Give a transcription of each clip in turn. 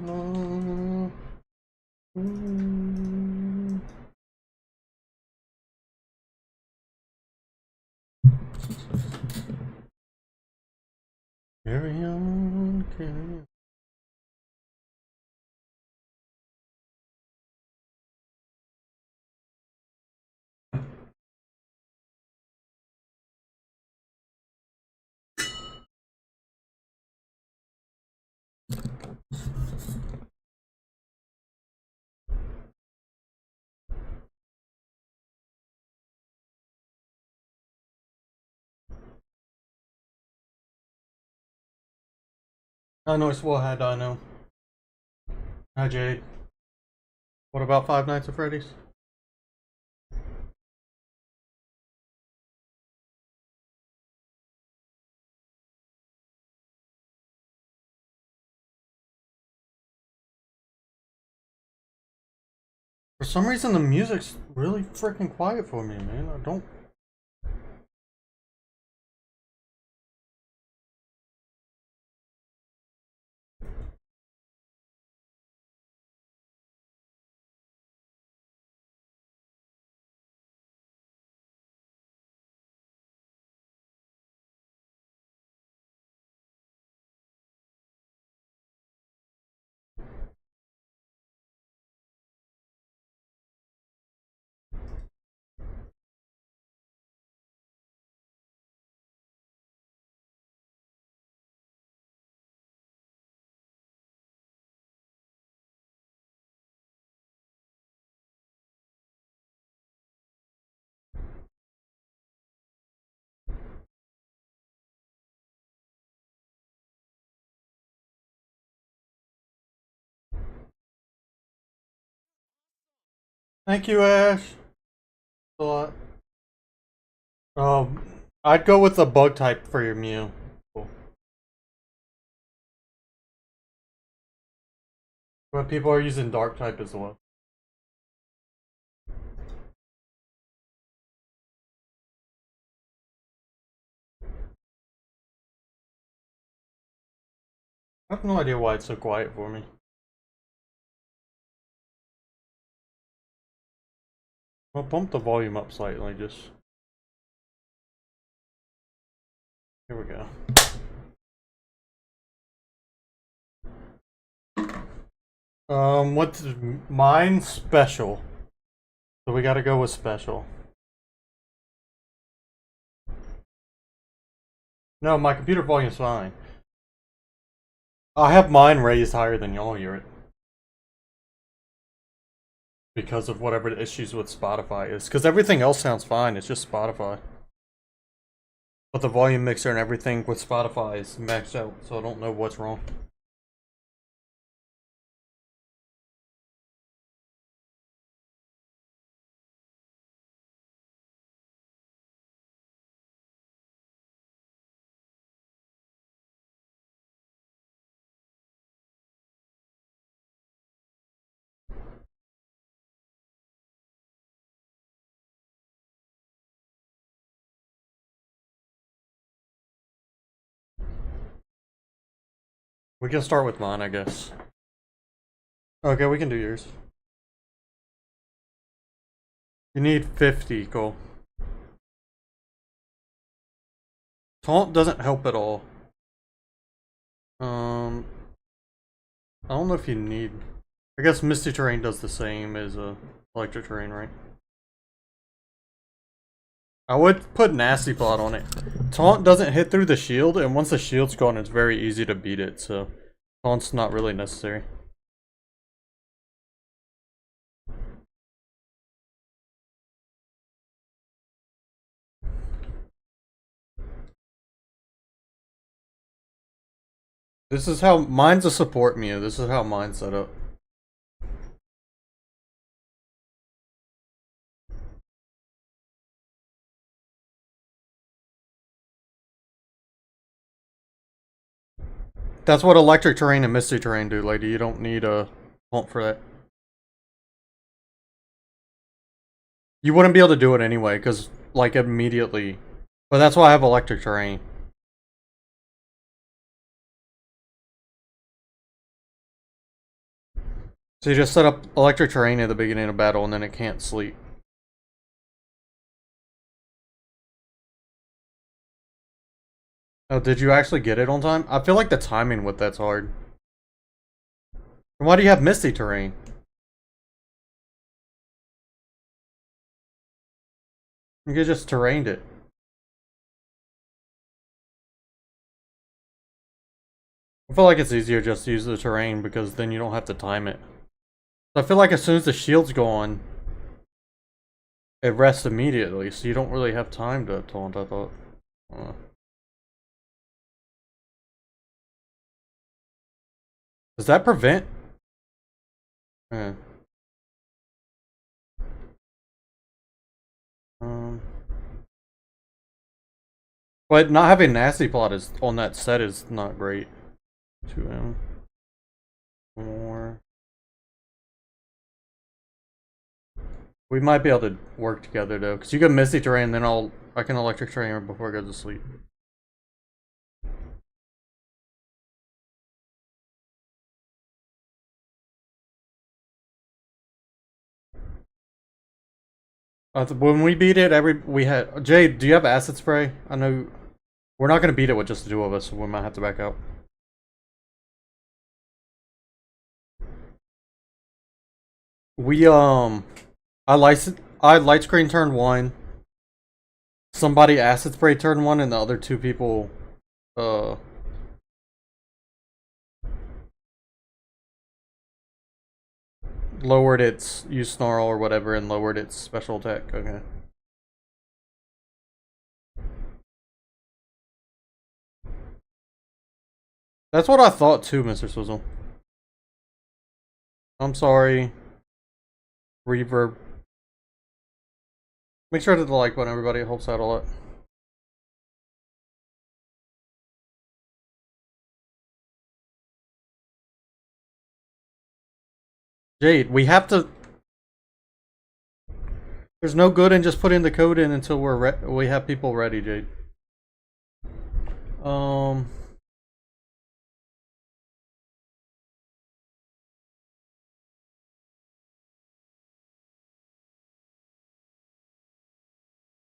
no. Carry on, carry on. I know it's what had I know. Hi Jade. What about Five Nights at Freddy's? For some reason the music's really freaking quiet for me, man. I don't. Thank you, Ash. A lot. I'd go with the bug type for your Mew. Cool. But people are using dark type as well. I have no idea why it's so quiet for me. I'll bump the volume up slightly, just... Here we go. What's mine? Special. So we gotta go with special. No, my computer volume's fine. I have mine raised higher than y'all hear it. Because of whatever the issues with Spotify is. Because everything else sounds fine, it's just Spotify. But the volume mixer and everything with Spotify is maxed out, so I don't know what's wrong. We can start with mine, I guess. Okay, we can do yours. You need 50, Cole. Taunt doesn't help at all. I don't know if you need... I guess Misty Terrain does the same as Electric Terrain, right? I would put Nasty Plot on it. Taunt doesn't hit through the shield, and once the shield's gone, it's very easy to beat it, so... Taunt's not really necessary. This is how... Mine's a support Mew. This is how mine's set up. That's what Electric Terrain and Misty Terrain do, lady. You don't need a Taunt for that. You wouldn't be able to do it anyway, because, like, immediately. But that's why I have Electric Terrain. So you just set up electric terrain at the beginning of battle and then it can't sleep. Oh, did you actually get it on time? I feel like the timing with that's hard. And why do you have misty terrain? You could just terrained it. I feel like it's easier just to use the terrain because then you don't have to time it. So I feel like as soon as the shield's gone, it rests immediately, so you don't really have time to taunt, I thought. Does that prevent? Yeah. Um, but not having nasty plot is on that set is not great. 2M. More. We might be able to work together though, because you can misty terrain, then I can electric terrain before I go to sleep. When we beat it, we had Jade. Do you have acid spray? I know we're not gonna beat it with just the two of us, so we might have to back out. We I light screen turn one. Somebody acid spray turn one, and the other two people uh lowered its use snarl or whatever and lowered its special attack. Okay. That's what I thought too, Mr. Swizzle. I'm sorry. Reverb. Make sure to hit the like button, everybody. It helps out a lot. Jade, we have to. There's no good in just putting the code in until we have people ready, Jade.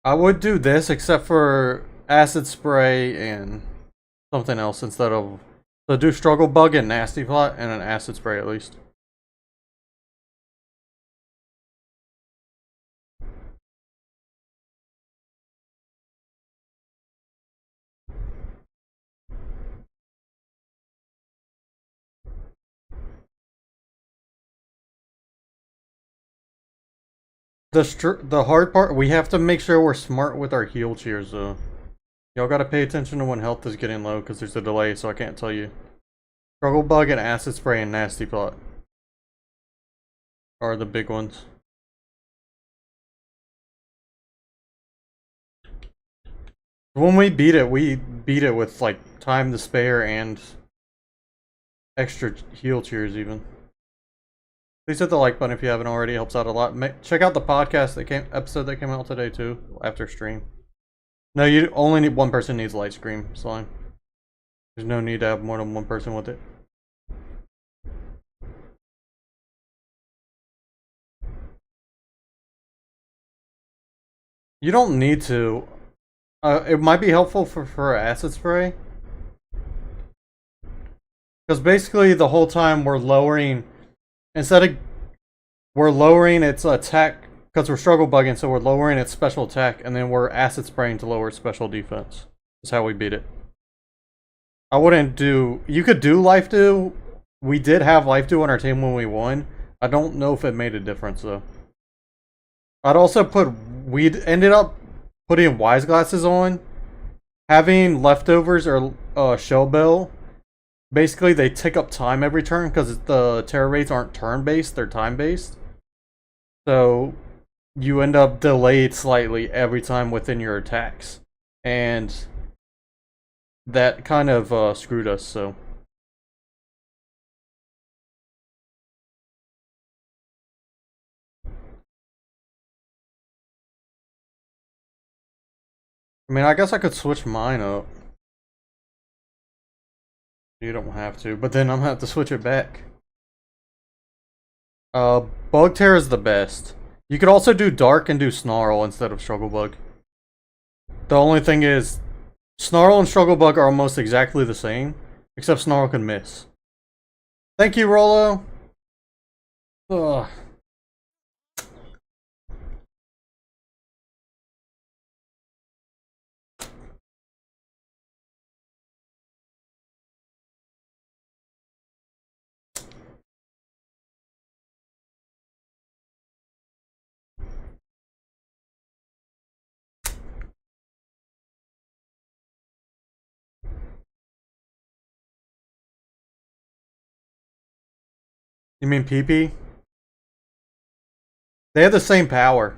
I would do this except for acid spray and something else instead of. So do struggle bug and nasty plot and an acid spray at least. The hard part, we have to make sure we're smart with our heal cheers though. Y'all gotta pay attention to when health is getting low because there's a delay, so I can't tell you. Struggle bug and acid spray and nasty plot are the big ones. When we beat it with like time to spare and extra heal cheers even. Please hit the like button if you haven't already. It helps out a lot. Check out the podcast episode that came out today too after stream. No, you only need one person needs light screen slime. There's no need to have more than one person with it. You don't need to. It might be helpful for acid spray. Because basically the whole time we're lowering, we're lowering its attack, because we're struggle bugging, so we're lowering its special attack, and then we're acid spraying to lower its special defense. That's how we beat it. I wouldn't do, you could do life do. We did have life do on our team when we won. I don't know if it made a difference though. I'd also we ended up putting wise glasses on. Having leftovers or shell bell, basically they tick up time every turn because the terror rates aren't turn based, they're time based. So you end up delayed slightly every time within your attacks. And that kind of screwed us, so. I mean, I guess I could switch mine up. You don't have to, but then I'm gonna have to switch it back. Bug Tear is the best. You could also do Dark and do Snarl instead of Struggle Bug. The only thing is, Snarl and Struggle Bug are almost exactly the same, except Snarl can miss. Thank you, Rollo. Ugh. You mean PP? They have the same power.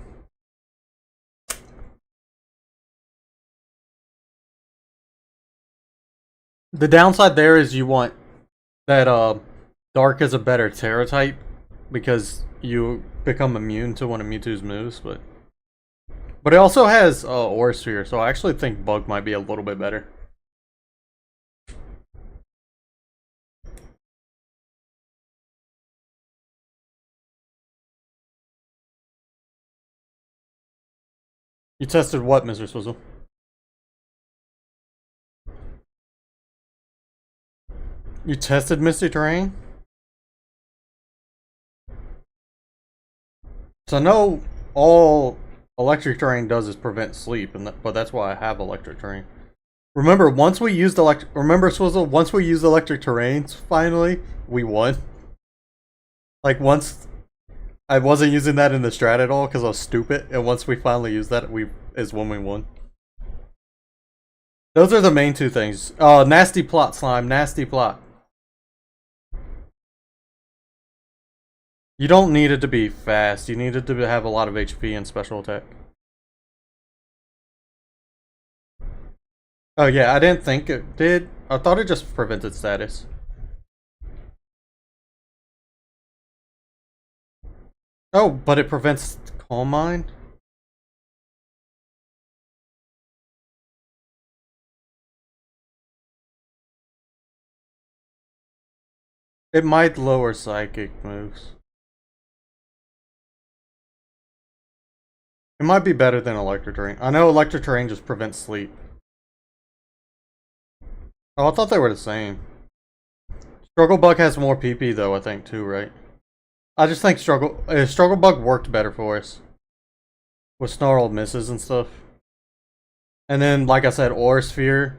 The downside there is you want that Dark is a better Tera type because you become immune to one of Mewtwo's moves, but it also has Aura Sphere, so I actually think Bug might be a little bit better. You tested what, Mr. Swizzle? You tested Misty Terrain? So I know all Electric Terrain does is prevent sleep, but that's why I have Electric Terrain. Remember, once we used Swizzle, once we used Electric Terrains, finally, we won. Like, once I wasn't using that in the strat at all because I was stupid, and once we finally used that, is when we won. Those are the main two things. Nasty plot, Slime, nasty plot. You don't need it to be fast, you need it to have a lot of HP and special attack. Oh yeah, I didn't think it did. I thought it just prevented status. Oh, but it prevents Calm Mind? It might lower psychic moves. It might be better than Electric Terrain. I know Electric Terrain just prevents sleep. Oh, I thought they were the same. Struggle Bug has more PP though, I think, too, right? I just think Struggle Bug worked better for us. With Snarl misses and stuff. And then, like I said, Aura Sphere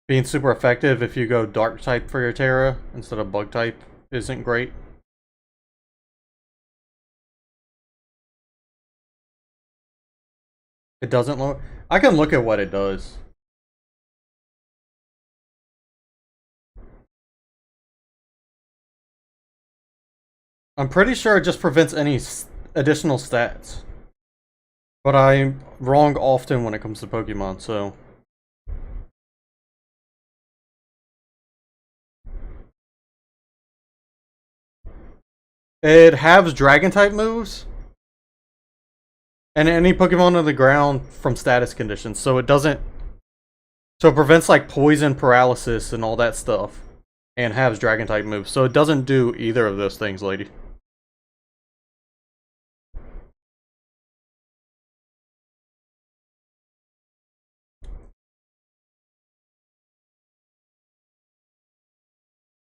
being super effective if you go Dark type for your Tera instead of Bug type isn't great. It doesn't lower. I can look at what it does. I'm pretty sure it just prevents any additional stats. But I'm wrong often when it comes to Pokemon, so... It halves Dragon-type moves. And any Pokemon on the ground from status conditions, so it doesn't... So it prevents, like, poison, paralysis, and all that stuff. And halves Dragon-type moves, so it doesn't do either of those things, lady.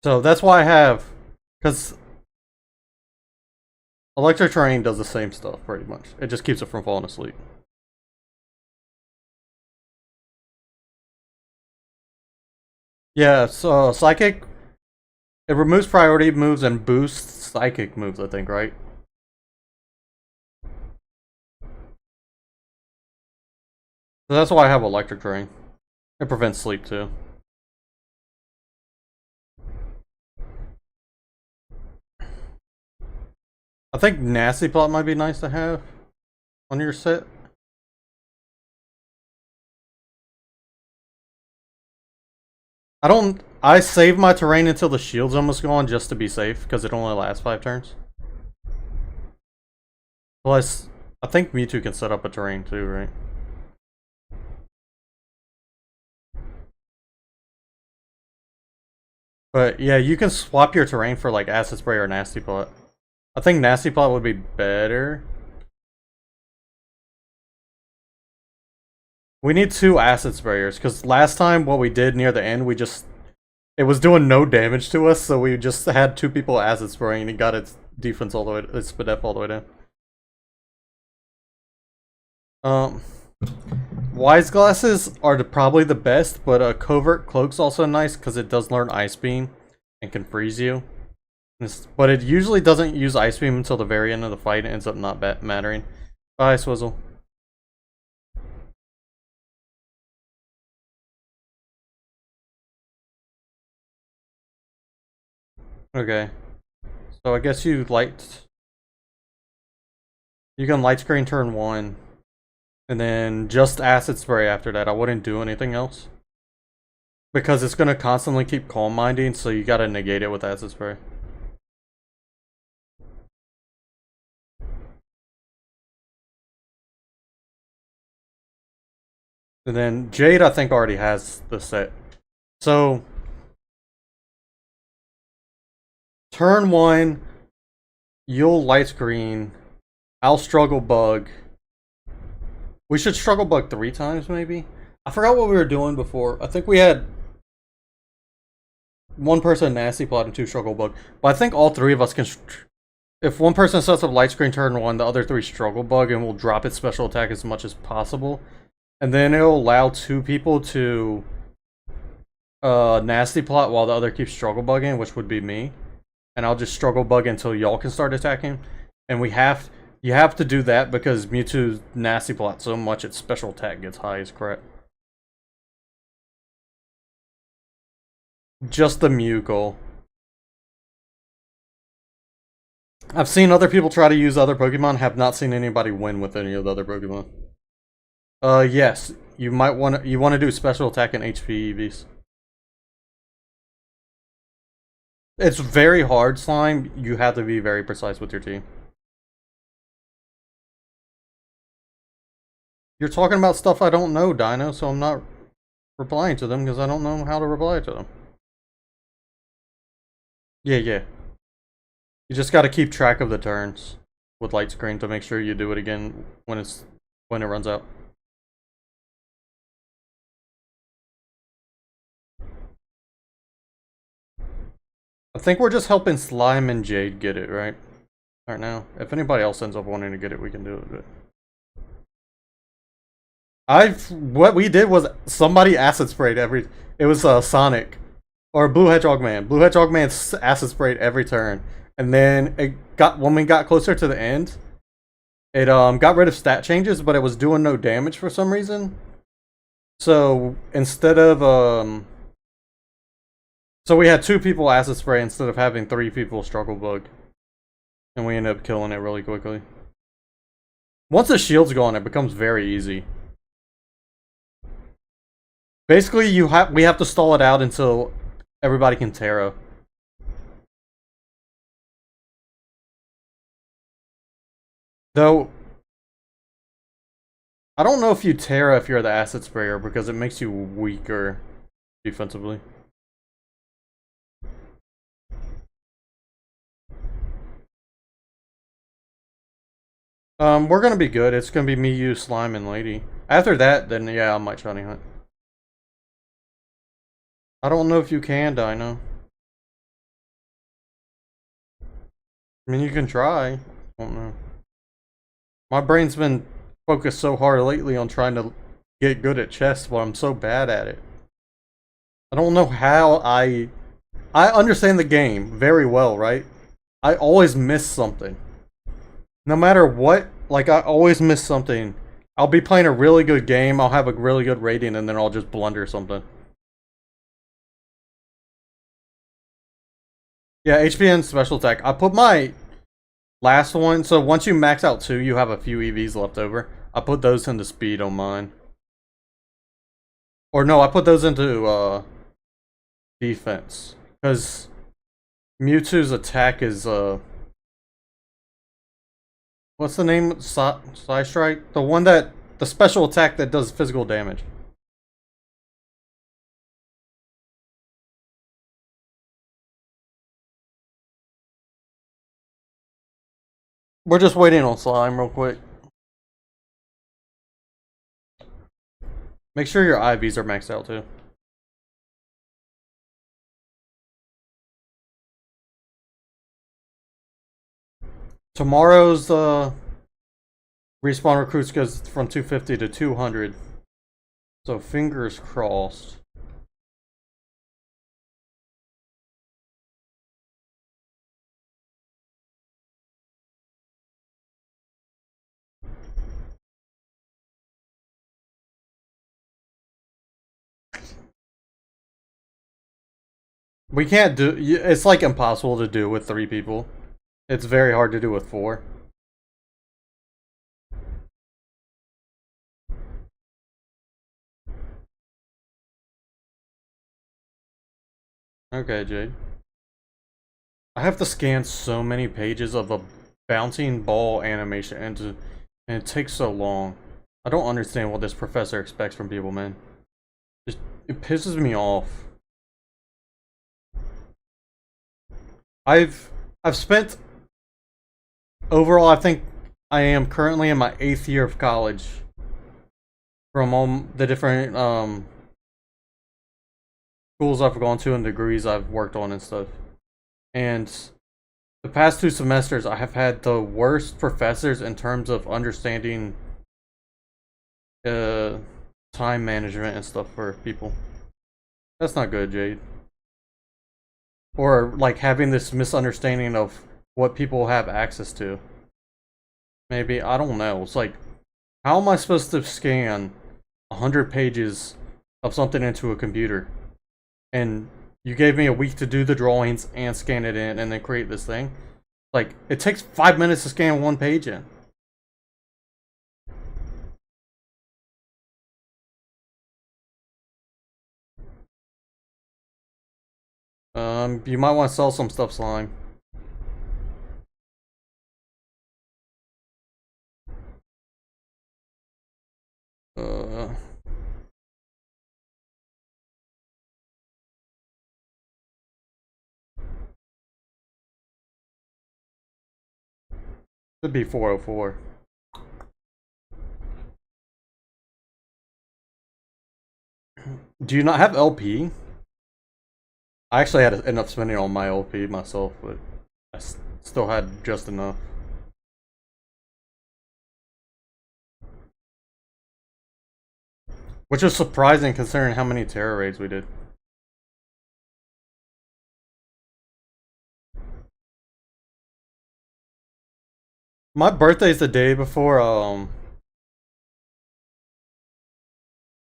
So that's why I have... Because... Electric Terrain does the same stuff, pretty much. It just keeps it from falling asleep. Yeah, so Psychic... It removes priority moves and boosts Psychic moves, I think, right? So that's why I have Electric Terrain. It prevents sleep, too. I think Nasty Plot might be nice to have on your set. I save my terrain until the shield's almost gone just to be safe, because it only lasts 5 turns. Plus, I think Mewtwo can set up a terrain too, right? But yeah, you can swap your terrain for like Acid Spray or Nasty Plot. I think Nasty Plot would be better. We need 2 acid sprayers, because last time what we did near the end, it was doing no damage to us, so we just had 2 people acid spraying and it got its defense all the way, its SPDF all the way down. Wise glasses are probably the best, but covert cloak's also nice because it does learn Ice Beam and can freeze you. But it usually doesn't use Ice Beam until the very end of the fight. It ends up not mattering. Bye, Swizzle. Okay. So I guess you can light screen turn 1. And then just acid spray after that. I wouldn't do anything else. Because it's gonna constantly keep calm minding, so you gotta negate it with acid spray. And then Jade, I think, already has the set. So turn 1, you'll light screen. I'll struggle bug. We should struggle bug 3 times, maybe? I forgot what we were doing before. I think we had 1 person nasty plot and 2 struggle bug. But I think all 3 of us can... If 1 person sets up light screen turn 1, the other 3 struggle bug, and we'll drop its special attack as much as possible. And then it'll allow 2 people to nasty plot while the other keeps struggle bugging, which would be me. And I'll just struggle bug until y'all can start attacking. And you have to do that because Mewtwo's nasty plot so much its special attack gets high as crap. Just the Mew goal. I've seen other people try to use other Pokemon, have not seen anybody win with any of the other Pokemon. Yes. You want to do special attack and HP EVs. It's very hard, Slime. You have to be very precise with your team. You're talking about stuff I don't know, Dino, so I'm not replying to them because I don't know how to reply to them. Yeah. You just got to keep track of the turns with light screen to make sure you do it again when it runs out. I think we're just helping Slime and Jade get it, right? Right now. If anybody else ends up wanting to get it, we can do it. But what we did was somebody acid sprayed every... It was Sonic. Or Blue Hedgehog Man. Blue Hedgehog Man acid sprayed every turn. And then when we got closer to the end, it got rid of stat changes, but it was doing no damage for some reason. So instead of so we had 2 people acid spray instead of having 3 people struggle bug. And we ended up killing it really quickly. Once the shield's gone, it becomes very easy. Basically, we have to stall it out until everybody can tera. Though, I don't know if you tera if you're the acid sprayer because it makes you weaker defensively. We're gonna be good. It's gonna be me, you, Slime, and Lady. After that, then yeah, I might shiny hunt. I don't know if you can, Dino. I mean, you can try. I don't know. My brain's been focused so hard lately on trying to get good at chess, but I'm so bad at it. I don't know how I understand the game very well, right? I always miss something. No matter what, like I always miss something. I'll be playing a really good game, I'll have a really good rating, and then I'll just blunder something. Yeah, HPN special attack. I put my last one, so once you max out 2, you have a few EVs left over. I put those into speed on mine. Or no, I put those into defense. Because Mewtwo's attack is what's the name? Psy Strike? The special attack that does physical damage. We're just waiting on slime real quick. Make sure your IVs are maxed out too. Tomorrow's respawn recruits goes from 250 to 200. So fingers crossed. We can't do. It's like impossible to do with 3 people. It's very hard to do with 4. Okay, Jade. I have to scan so many pages of a bouncing ball animation, and it takes so long. I don't understand what this professor expects from people, man. It pisses me off. I've spent overall, I think I am currently in my 8th year of college. From all the different schools I've gone to and degrees I've worked on and stuff. And the past 2 semesters I have had the worst professors in terms of understanding time management and stuff for people. That's not good, Jade. Or like having this misunderstanding of what people have access to. Maybe, I don't know. It's like, how am I supposed to scan 100 pages of something into a computer? And you gave me a week to do the drawings and scan it in and then create this thing. Like, it takes 5 minutes to scan 1 page in. You might want to sell some stuff, Slime. Should be 404. Do you not have LP? I actually had to end up spending all my LP myself, but I still had just enough. Which is surprising considering how many tera raids we did. My birthday's the day before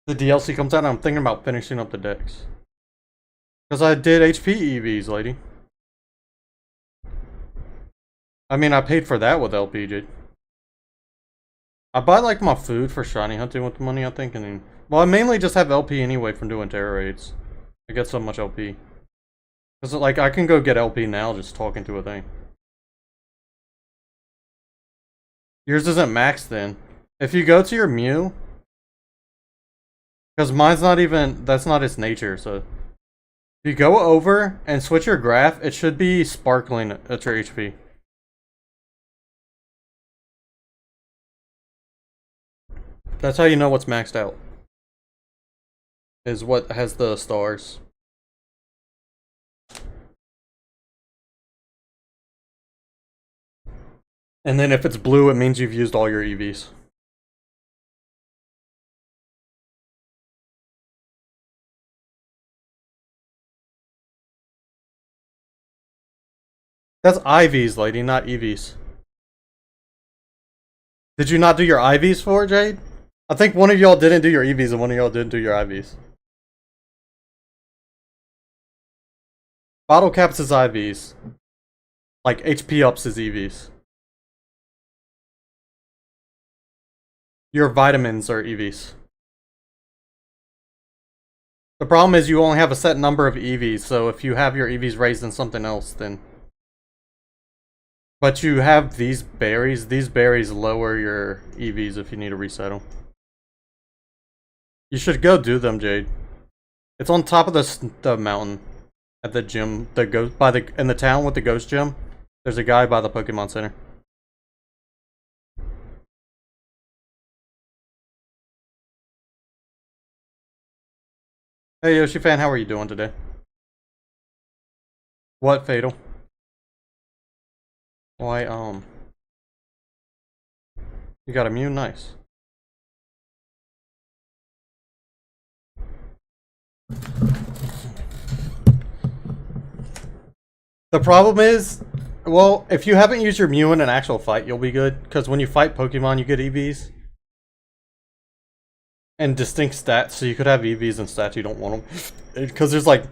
the DLC comes out, and I'm thinking about finishing up the decks. Because I did HP EVs, lady. I mean, I paid for that with LPG. I buy like my food for shiny hunting with the money, I think, and then, well, I mainly just have LP anyway from doing tera raids. I get so much LP. Because like I can go get LP now just talking to a thing. Yours isn't maxed then. If you go to your Mew, because mine's not even, that's not its nature, so if you go over and switch your graph, it should be sparkling at your HP. That's how you know what's maxed out. Is what has the stars. And then if it's blue, it means you've used all your EVs. That's IVs, lady, not EVs. Did you not do your IVs for it, Jade? I think one of y'all didn't do your EVs and one of y'all didn't do your IVs. Bottle caps is IVs. Like HP ups is EVs. Your vitamins are EVs. The problem is you only have a set number of EVs, so if you have your EVs raised in something else, then... But you have these berries lower your EVs if you need to reset them. You should go do them, Jade. It's on top of the mountain at the gym, in the town with the ghost gym. There's a guy by the Pokemon Center. Hey Yoshi fan, how are you doing today? What fatal? Why you got immune, nice. The problem is, well, if you haven't used your Mew in an actual fight, you'll be good. Because when you fight Pokemon, you get EVs. And distinct stats, so you could have EVs and stats you don't want them. Because there's like,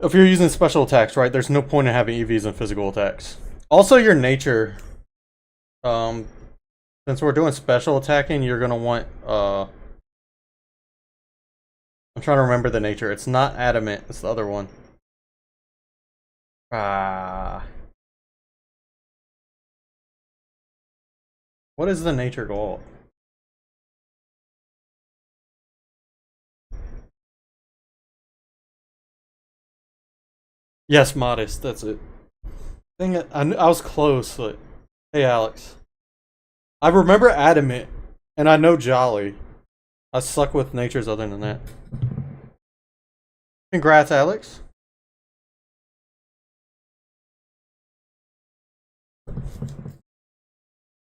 if you're using special attacks, right, there's no point in having EVs and physical attacks. Also, your nature, since we're doing special attacking, you're gonna want, I'm trying to remember the nature. It's not adamant, it's the other one. What is the nature goal? Yes, modest, that's it. Dang it, I was close, but... Hey, Alex. I remember adamant, and I know jolly. I suck with natures other than that. Congrats, Alex.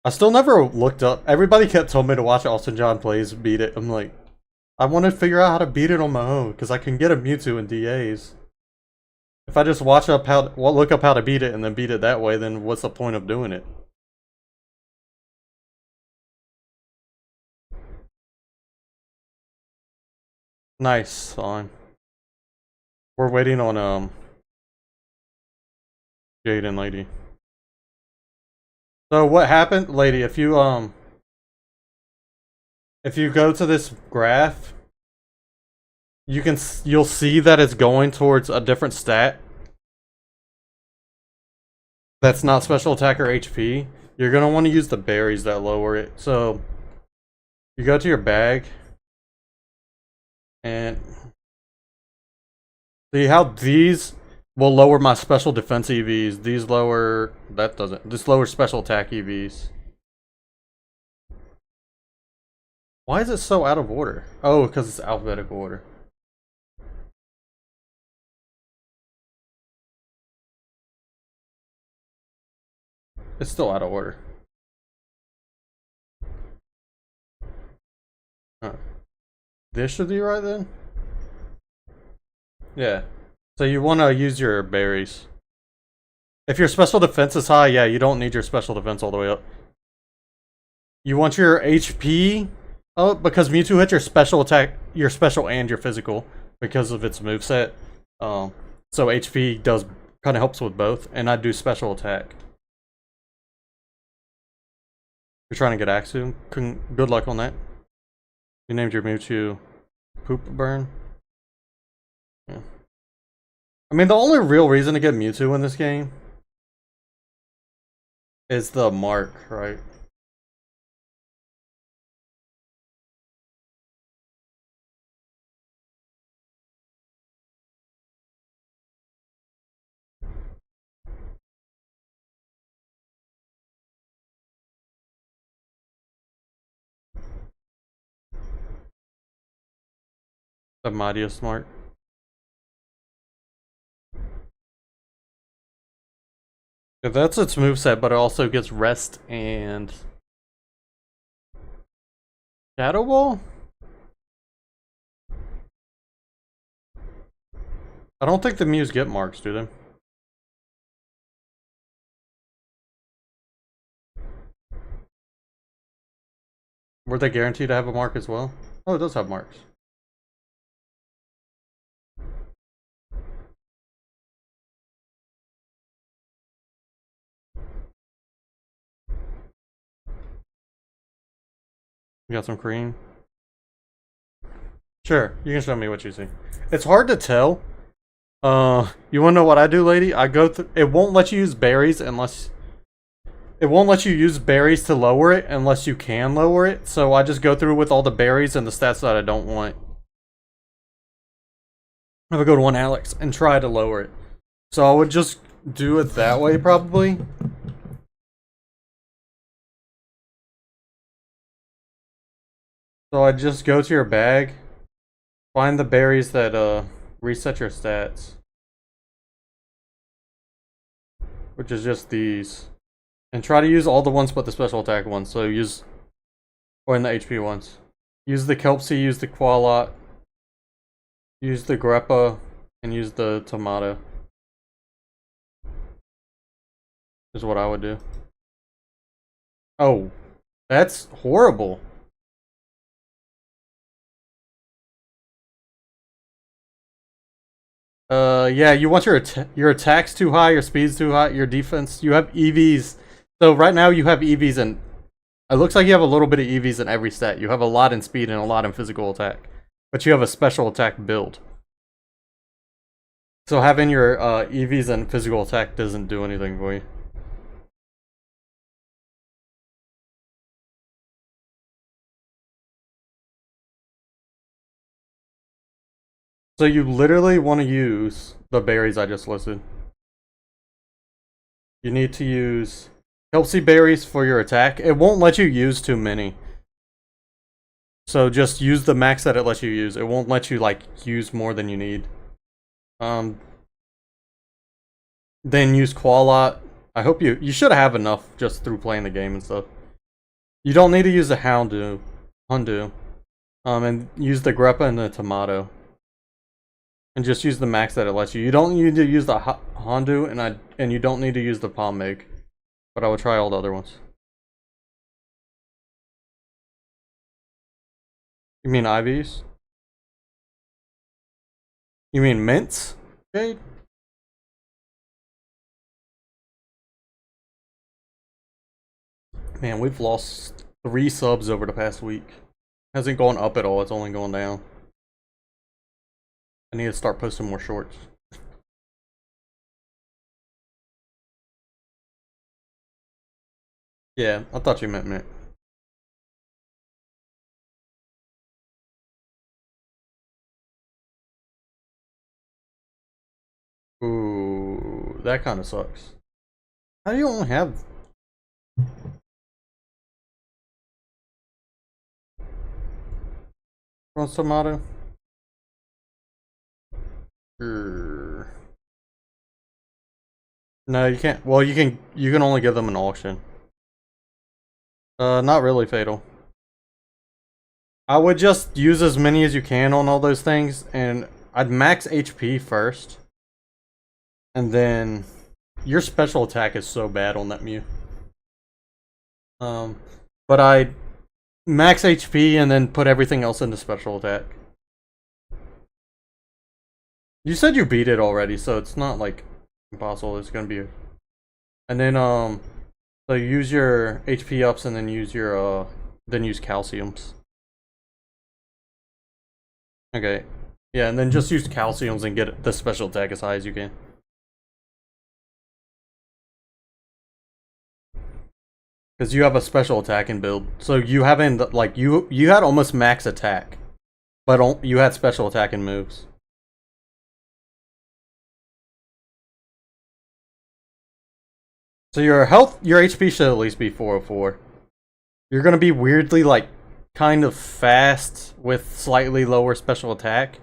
I still never looked up. Everybody kept telling me to watch Austin John Plays beat it. I'm like, I want to figure out how to beat it on my own because I can get a Mewtwo in DAs. If I just watch up how, well, look up how to beat it and then beat it that way, then what's the point of doing it? Nice, fine. We're waiting on Jade and Lady. So what happened, Lady? If you go to this graph, you'll see that it's going towards a different stat. That's not special attack or HP. You're gonna want to use the berries that lower it. So you go to your bag and see how these will lower my special defense EVs. These lower, that doesn't. This lowers special attack EVs. Why is it so out of order? Oh, because it's alphabetical order. It's still out of order. Huh. This should be right then? Yeah. So you want to use your berries. If your special defense is high, yeah, you don't need your special defense all the way up. You want your HP up because Mewtwo hits your special attack, your special and your physical because of its moveset. So HP does kind of helps with both, and I do special attack. You're trying to get Axu. Good luck on that. You named your Mewtwo Poop Burn. Yeah. I mean, the only real reason to get Mewtwo in this game is the mark, right? The mightiest mark. Yeah, that's its moveset, but it also gets rest and Shadow Ball? I don't think the Mews get marks, do they? Were they guaranteed to have a mark as well? Oh, it does have marks. You got some cream? Sure, you can show me what you see. It's hard to tell. You wanna know what I do, lady? I go through. It won't let you use berries unless. It won't let you use berries to lower it unless you can lower it. So I just go through with all the berries and the stats that I don't want. I would go to one Alex and try to lower it. So I would just do it that way, probably. So I just go to your bag Find the berries that reset your stats, which is just these, and try to use all the ones but the special attack ones. So use, or in the HP ones, use the Kelpsie, use the Qualot, use the Greppa, and use the Tomato. Is what I would do. Oh, that's horrible. Yeah, you want your attacks too high, your speed's too high, your defense. You have EVs. So right now you have EVs, and it looks like you have a little bit of EVs in every stat. You have a lot in speed and a lot in physical attack, but you have a special attack build. So having your EVs and physical attack doesn't do anything for you. So you literally want to use the berries I just listed. You need to use Kelpsie berries for your attack. It won't let you use too many. So just use the max that it lets you use. It won't let you like use more than you need. Then use Qualot. I hope you should have enough just through playing the game and stuff. You don't need to use the Houndoom. And use the Greppa and the Tomato. And just use the max that it lets you. You don't need to use the Houndoom, and you don't need to use the Palmig. But I would try all the other ones. You mean IVs? You mean mints, Jade? Man, we've lost 3 subs over the past week. Hasn't gone up at all, it's only going down. I need to start posting more shorts. Yeah, I thought you meant mint. Ooh, that kind of sucks. How do you only have... Bronze Tomato? No, you can't. Well, you can only give them an auction. Not really fatal. I would just use as many as you can on all those things, and I'd max HP first. And then your special attack is so bad on that Mew. But I max HP and then put everything else into special attack. You said you beat it already, so it's not like impossible. It's gonna be, and then so use your HP ups and then use your then use calciums. Okay, yeah, and then just use calciums and get the special attack as high as you can. Because you have a special attack in build, so you haven't like you had almost max attack, but you had special attack and moves. So your health, your HP should at least be 404. You're gonna be weirdly like kind of fast with slightly lower special attack.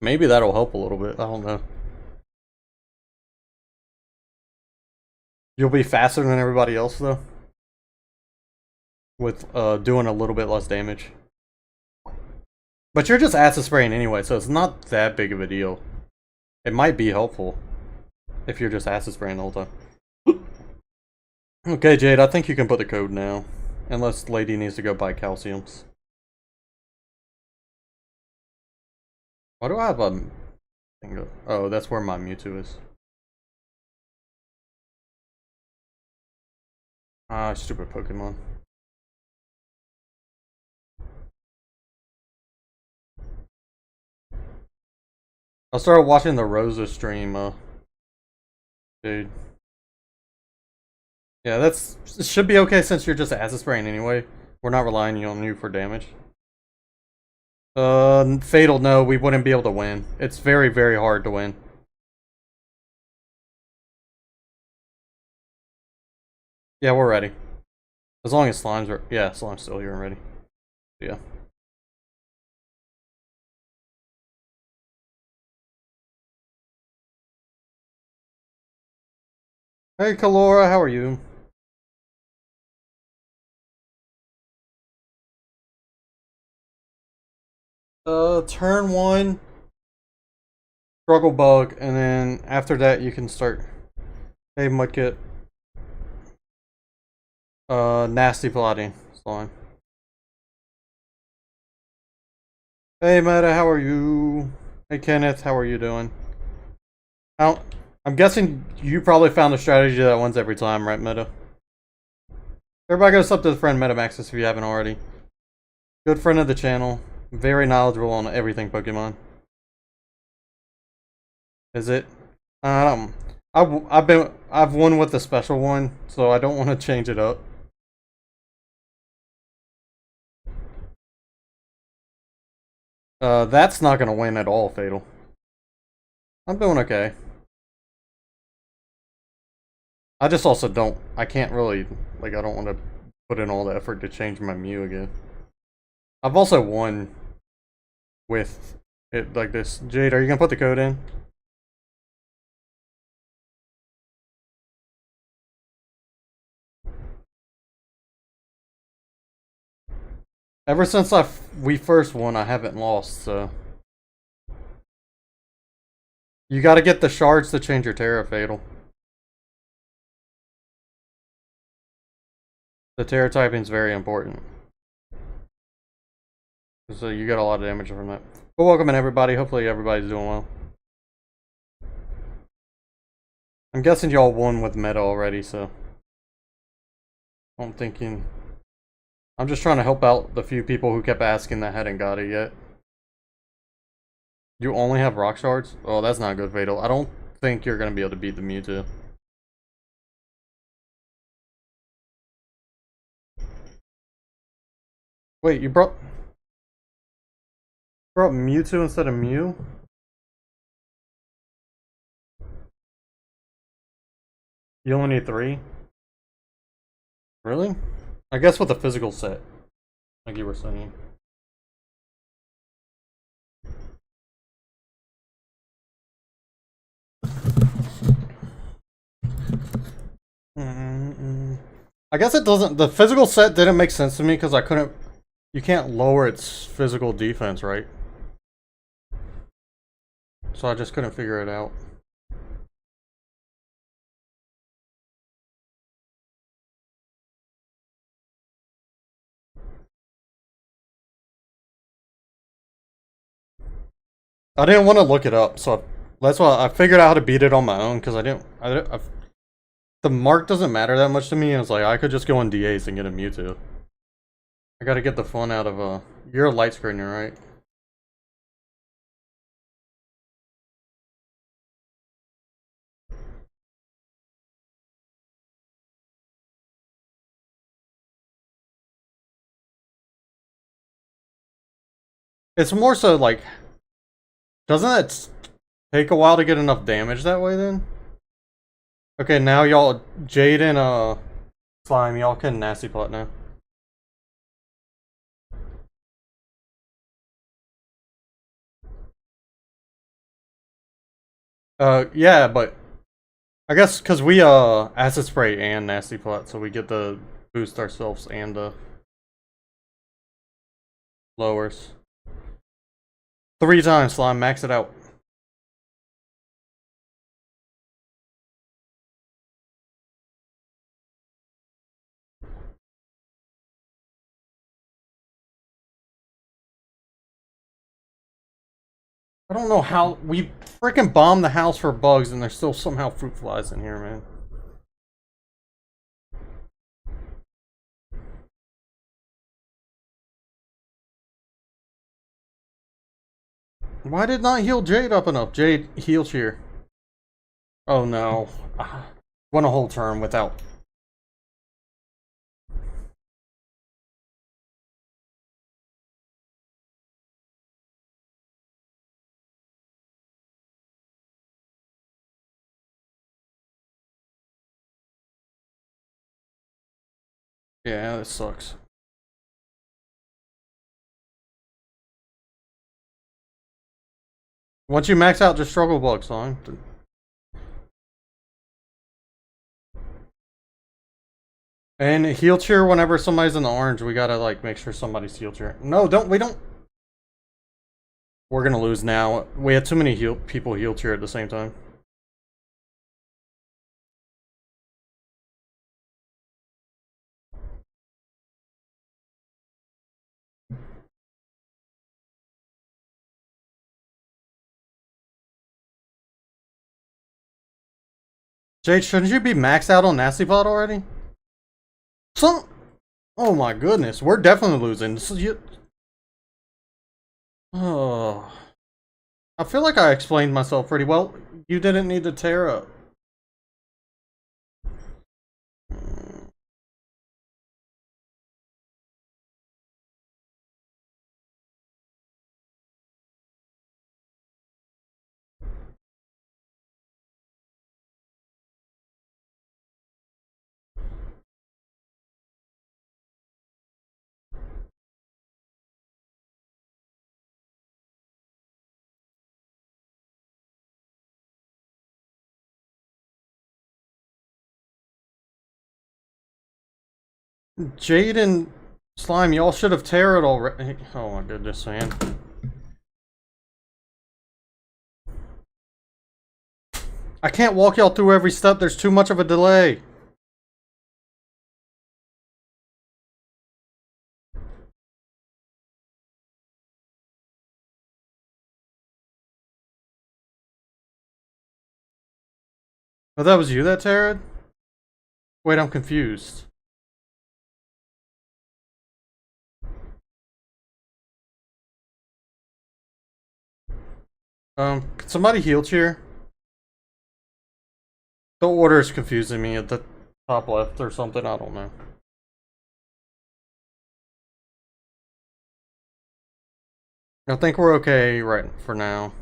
Maybe that'll help a little bit. I don't know. You'll be faster than everybody else though, with doing a little bit less damage. But you're just acid spraying anyway, so it's not that big of a deal. It might be helpful if you're just acid spraying the whole time. Okay, Jade, I think you can put the code now. Unless Lady needs to go buy calciums. Why do I have a... Oh, that's where my Mewtwo is. Ah, stupid Pokemon. I started watching the Rosa stream, dude. Yeah, it should be okay since you're just acid spraying anyway. We're not relying on you for damage. Fatal, no, we wouldn't be able to win. It's very, very hard to win. Yeah, we're ready. As long as Slime's are... Yeah, Slime's still here and ready. Yeah. Hey, Kalora, how are you? Turn one, struggle bug, and then after that you can start. Hey, Mudkit. Nasty plotting. Slime. Hey, Meta, how are you? Hey, Kenneth, how are you doing? I'm guessing you probably found a strategy that wins every time, right, Meta? Everybody go sub to the friend MetaMaxis if you haven't already. Good friend of the channel. Very knowledgeable on everything Pokemon. Is it? I've won with the special one, so I don't want to change it up. That's not gonna win at all, Fatal. I'm doing okay. I just also don't. I can't really like. I don't want to put in all the effort to change my Mew again. I've also won with it like this. Jade, are you gonna put the code in? Ever since we first won, I haven't lost. So you got to get the shards to change your Tera, Fatal. The Tera typing is very important. So you got a lot of damage from that. But welcome in everybody. Hopefully everybody's doing well. I'm guessing y'all won with meta already, so I'm thinking. I'm just trying to help out the few people who kept asking that hadn't got it yet. You only have rock shards? Oh, that's not good, Fatal. I don't think you're gonna be able to beat the Mewtwo. Wait, you brought Mewtwo instead of Mew? You only need 3? Really? I guess with the physical set, like you were saying. I guess it doesn't. The physical set didn't make sense to me because I couldn't. You can't lower its physical defense, right? So I just couldn't figure it out. I didn't want to look it up, so that's why I figured out how to beat it on my own because I didn't. The mark doesn't matter that much to me. And it's like I could just go on DAs and get a Mewtwo. I got to get the fun out of You're a light screener, right? It's more so like, doesn't it take a while to get enough damage that way then? Okay, now y'all, Jade and Slime, y'all can nasty plot now. Yeah, but I guess because we acid spray and nasty plot, so we get the boost ourselves and the lowers. 3 times, Slime, max it out. I don't know how we freaking bombed the house for bugs and there's still somehow fruit flies in here, man. Why did not heal Jade up enough? Jade, heal cheer. Oh no. Went a whole turn without. Yeah, this sucks. Once you max out, just struggle bug, son. And heal cheer whenever somebody's in the orange, we gotta like make sure somebody's heal cheer. No, we don't. We're gonna lose now. We had too many people heal cheer at the same time. Jade, shouldn't you be maxed out on Nasty Pot already? Oh my goodness, we're definitely losing. Oh, I feel like I explained myself pretty well. You didn't need the tera. Jade and Slime, y'all should have terrored already. Oh my goodness, man. I can't walk y'all through every step, there's too much of a delay. Oh, that was you that terrored? Wait, I'm confused. Could somebody heal cheer? The order is confusing me at the top left or something, I don't know. I think we're okay right for now.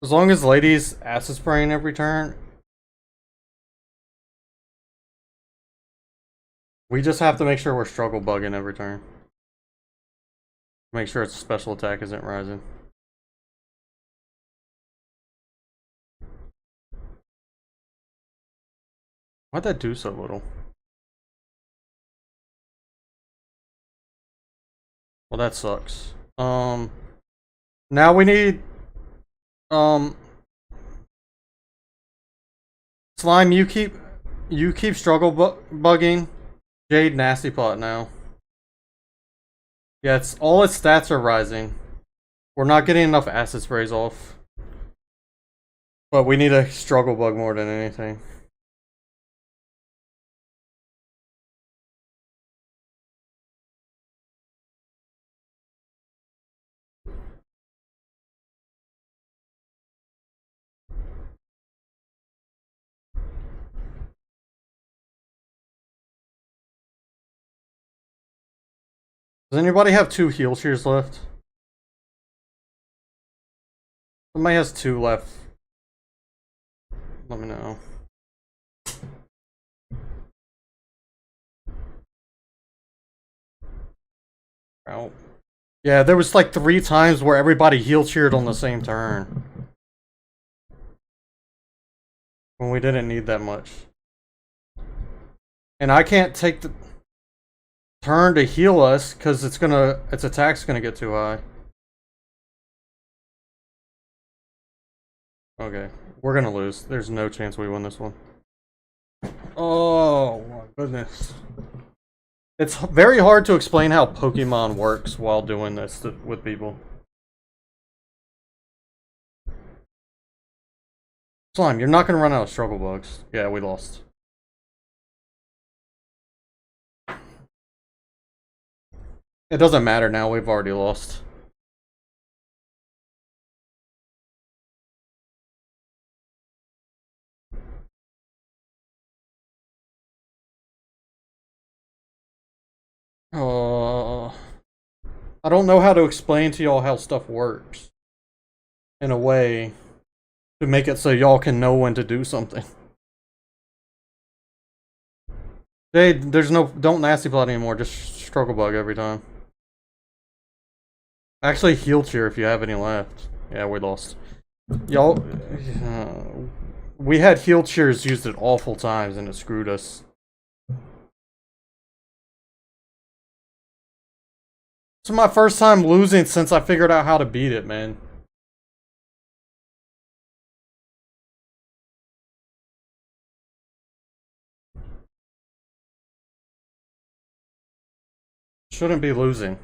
As long as ladies acid spraying every turn. We just have to make sure we're struggle bugging every turn. Make sure its special attack isn't rising. Why'd that do so little? Well, that sucks. Now we need, Slime, you keep struggle bugging Jade Nasty Pot now. Yeah, all its stats are rising. We're not getting enough acid sprays off. But we need a struggle bug more than anything. Does anybody have 2 heal cheers left? Somebody has 2 left. Let me know. Ow. Yeah, there was like 3 times where everybody heal cheered on the same turn. When we didn't need that much. And I can't take the turn to heal us because its attack's gonna get too high. Okay, we're gonna lose. There's no chance we win this one. Oh my goodness. It's very hard to explain how Pokemon works while doing this with people. Slime, you're not gonna run out of struggle bugs. Yeah, we lost. It doesn't matter now, we've already lost. I don't know how to explain to y'all how stuff works. In a way, to make it so y'all can know when to do something. Jade, don't nasty plot anymore, just struggle bug every time. Actually, heal cheer if you have any left. Yeah, we lost. Y'all, we had heal cheers used at awful times and it screwed us. It's my first time losing since I figured out how to beat it, man. Shouldn't be losing.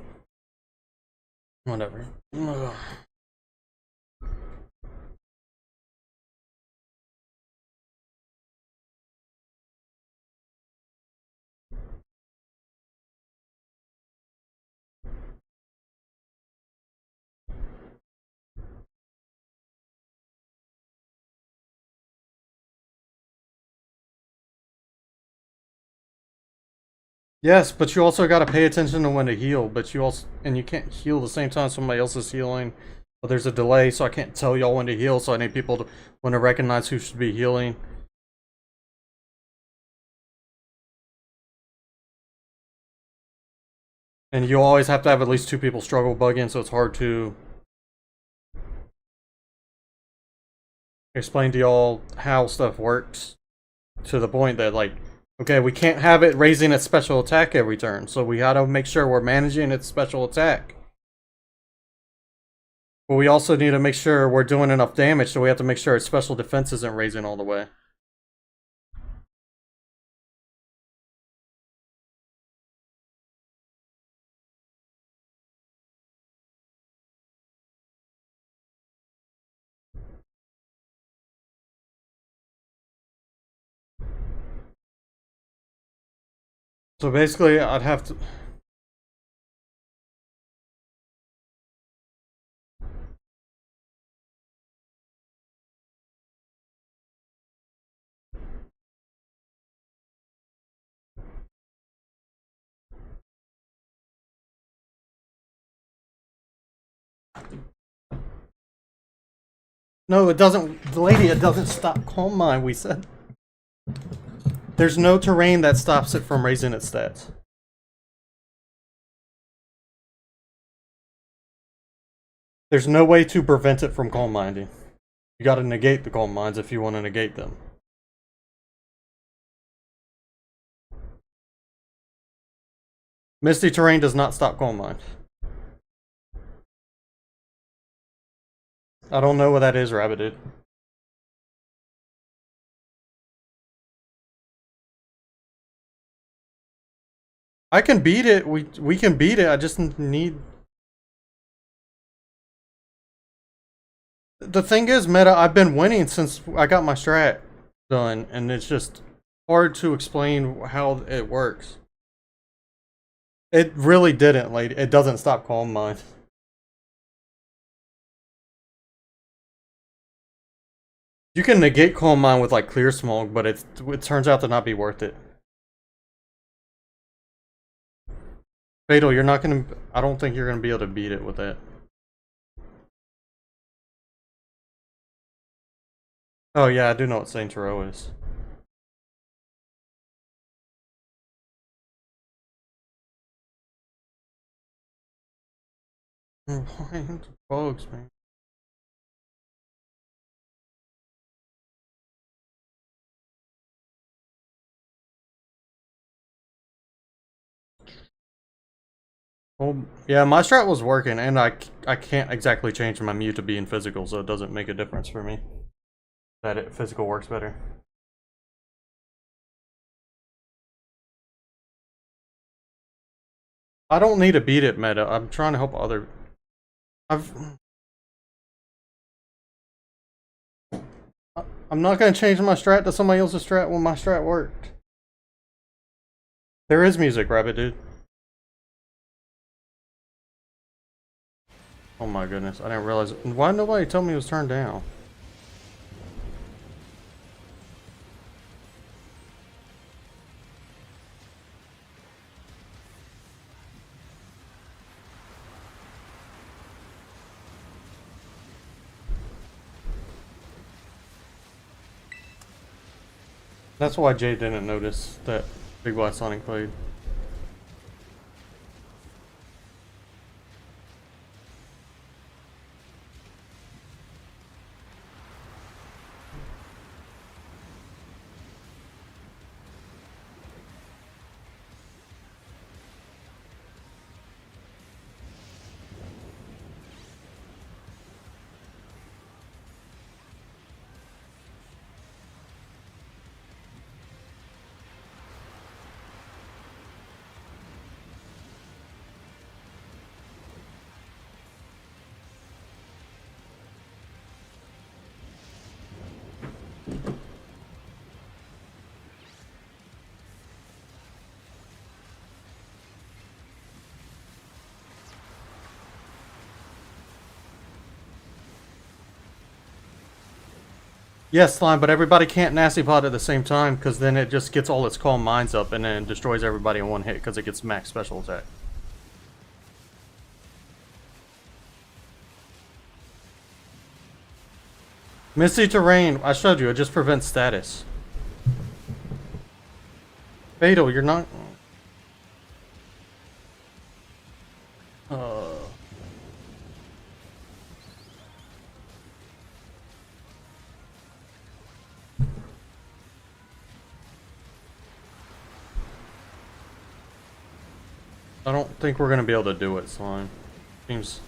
Whatever. Ugh. Yes, but you also got to pay attention to when to heal. But you also, and you can't heal the same time somebody else is healing. But there's a delay, so I can't tell y'all when to heal. So I need people to want to recognize who should be healing. And you always have to have at least 2 people struggle bug in, so it's hard to explain to y'all how stuff works to the point that, like, okay, we can't have it raising its special attack every turn, so we gotta make sure we're managing its special attack. But we also need to make sure we're doing enough damage, so we have to make sure its special defense isn't raising all the way. So basically, I'd have to... No, it doesn't... Lady, it doesn't stop Calm Mind, we said. There's no terrain that stops it from raising its stats. There's no way to prevent it from Calm Minding. You gotta negate the Calm Minds if you want to negate them. Misty Terrain does not stop Calm Mind. I don't know what that is, Rabbited. I can beat it. We can beat it. I just need... The thing is, Meta, I've been winning since I got my strat done, and it's just hard to explain how it works. It really didn't, lady. It doesn't stop Calm Mind. You can negate Calm Mind with, like, Clear Smoke, but it turns out to not be worth it. Fatal, you're not gonna... I don't think you're gonna be able to beat it with that. Oh yeah, I do know what Saint Row is. Why into bugs, man? Well, yeah, my strat was working, and I can't exactly change my mute to being physical, so it doesn't make a difference for me. That physical works better. I don't need to beat it, Meta. I'm trying to help other... I'm not going to change my strat to somebody else's strat when my strat worked. There is music, Rabbit Dude. Oh my goodness, I didn't realize... Why didn't nobody tell me it was turned down? That's why Jay didn't notice that Big Black Sonic played. Yes, Slime, but everybody can't Nasty Pod at the same time, because then it just gets all its calm minds up and then destroys everybody in one hit because it gets max special attack. Misty Terrain, I showed you, it just prevents status. Fatal, you're not... I don't think we're gonna be able to do it, Slime. Seems...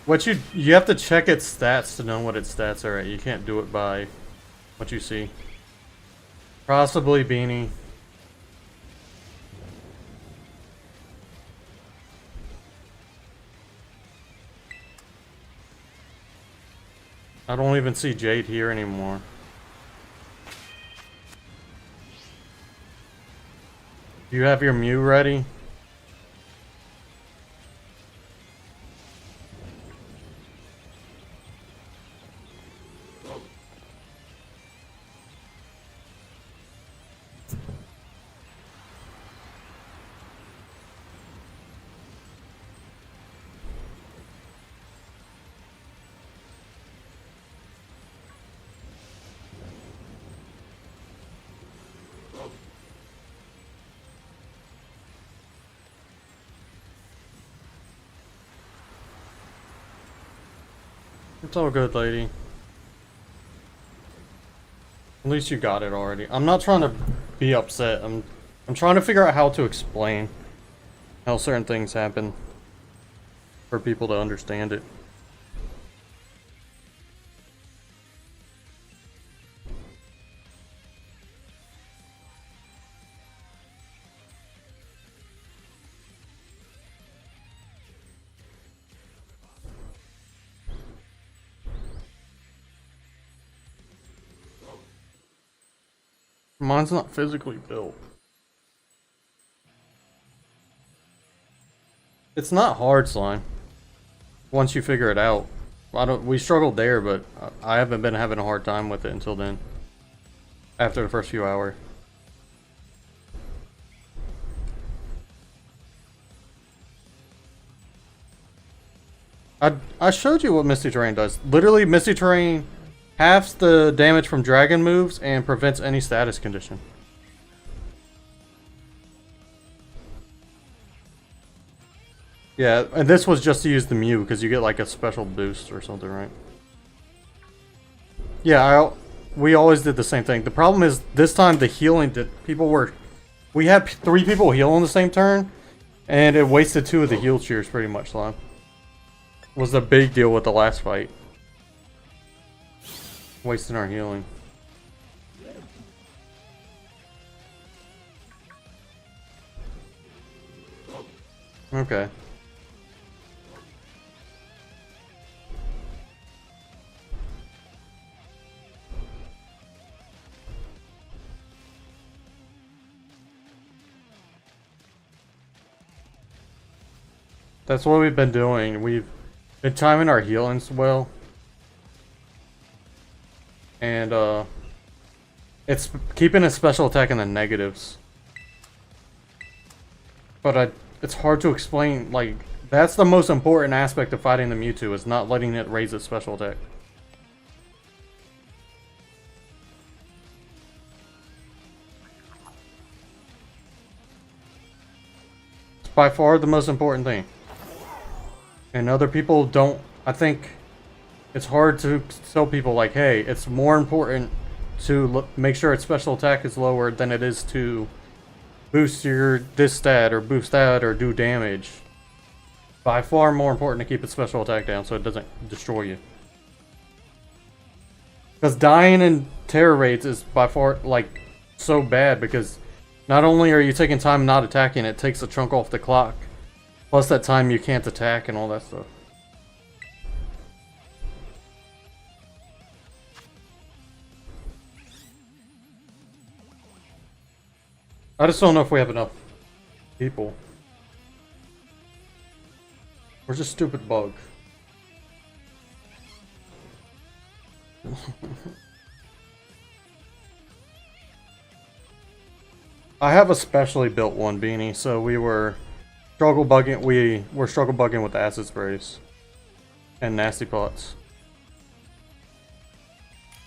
What you have to check its stats to know what its stats are at. You can't do it by what you see. Possibly Beanie. I don't even see Jade here anymore. Do you have your Mew ready? It's all good, lady. At least you got it already. I'm not trying to be upset. I'm trying to figure out how to explain how certain things happen for people to understand it. Mine's not physically built. It's not hard, Slime. Once you figure it out. We struggled there, but I haven't been having a hard time with it until then. After the first few hours. I showed you what Misty Terrain does. Literally, Misty Terrain halves the damage from dragon moves and prevents any status condition. Yeah, and this was just to use the Mew because you get like a special boost or something, right? Yeah, we always did the same thing. The problem is this time the healing we had 3 people heal on the same turn, and it wasted 2 of the heal cheers pretty much. Slime was the big deal with the last fight. Wasting our healing. Okay. That's what we've been doing. We've been timing our healings well. And it's keeping a special attack in the negatives. But it's hard to explain, like, that's the most important aspect of fighting the Mewtwo, is not letting it raise its special attack. It's by far the most important thing. And other people don't, I think it's hard to tell people, like, hey, it's more important to make sure its special attack is lower than it is to boost your this stat or boost that or do damage. By far more important to keep its special attack down so it doesn't destroy you. Because dying in terror raids is by far, like, so bad because not only are you taking time not attacking, it takes a chunk off the clock. Plus that time you can't attack and all that stuff. I just don't know if we have enough people. We're just stupid bug. I have a specially built one, Beanie, so we were struggle bugging. We were struggle bugging with acid sprays and nasty pots.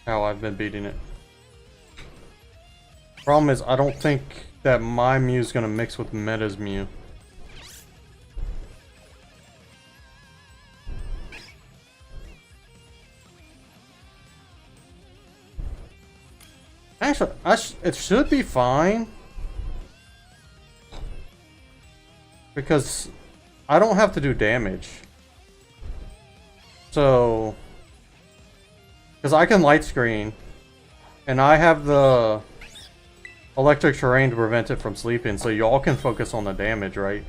How I've been beating it. Problem is, I don't think that my Mew's gonna mix with Meta's Mew. Actually, it should be fine. Because I don't have to do damage. So... Because I can light screen. And I have the electric terrain to prevent it from sleeping. So y'all can focus on the damage, right?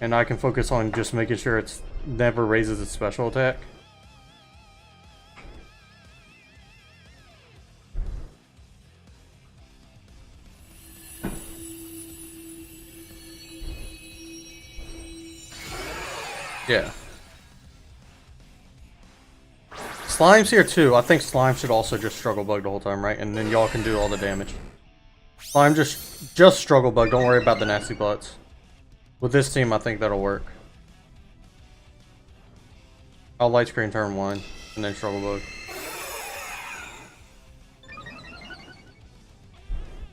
And I can focus on just making sure it's never raises its special attack. Yeah. Slime's here too. I think Slime should also just struggle bug the whole time, right? And then y'all can do all the damage. Slime just struggle bug. Don't worry about the nasty butts. With this team, I think that'll work. I'll light screen turn 1 and then struggle bug.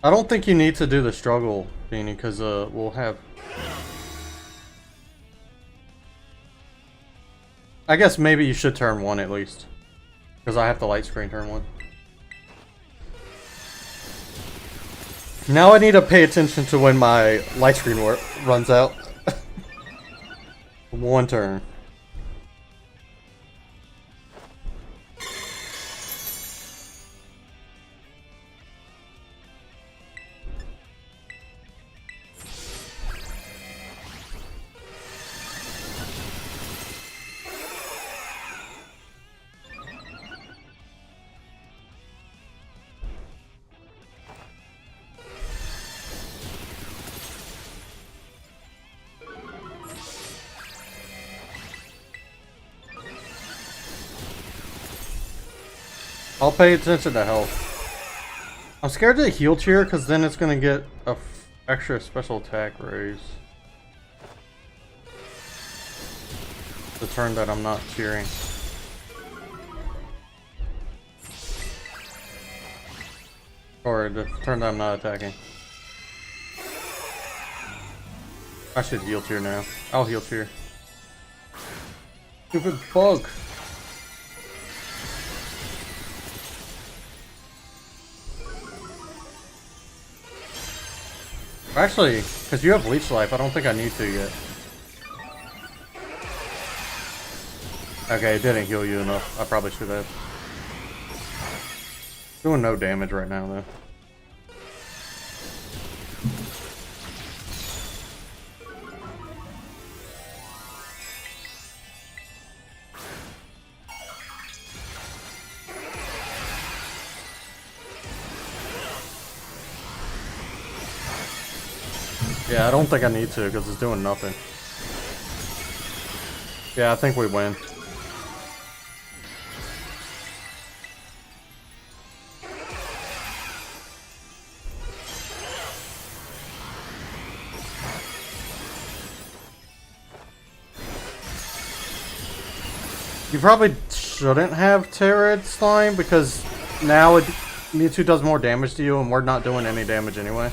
I don't think you need to do the struggle, Beanie, because we'll have... I guess maybe you should turn 1 at least. Because I have to light screen turn 1. Now I need to pay attention to when my light screen runs out. 1 turn. I'll pay attention to health. I'm scared to heal cheer because then it's gonna get a extra special attack raise. The turn that I'm not cheering. Or the turn that I'm not attacking. I should heal cheer now. I'll heal cheer. Stupid bug. Actually, because you have leech life, I don't think I need to yet. Okay, it didn't heal you enough. I probably should have. Doing no damage right now, though. Yeah, I don't think I need to because it's doing nothing. Yeah, I think we win. You probably shouldn't have Tera Slime because now Mewtwo does more damage to you and we're not doing any damage anyway.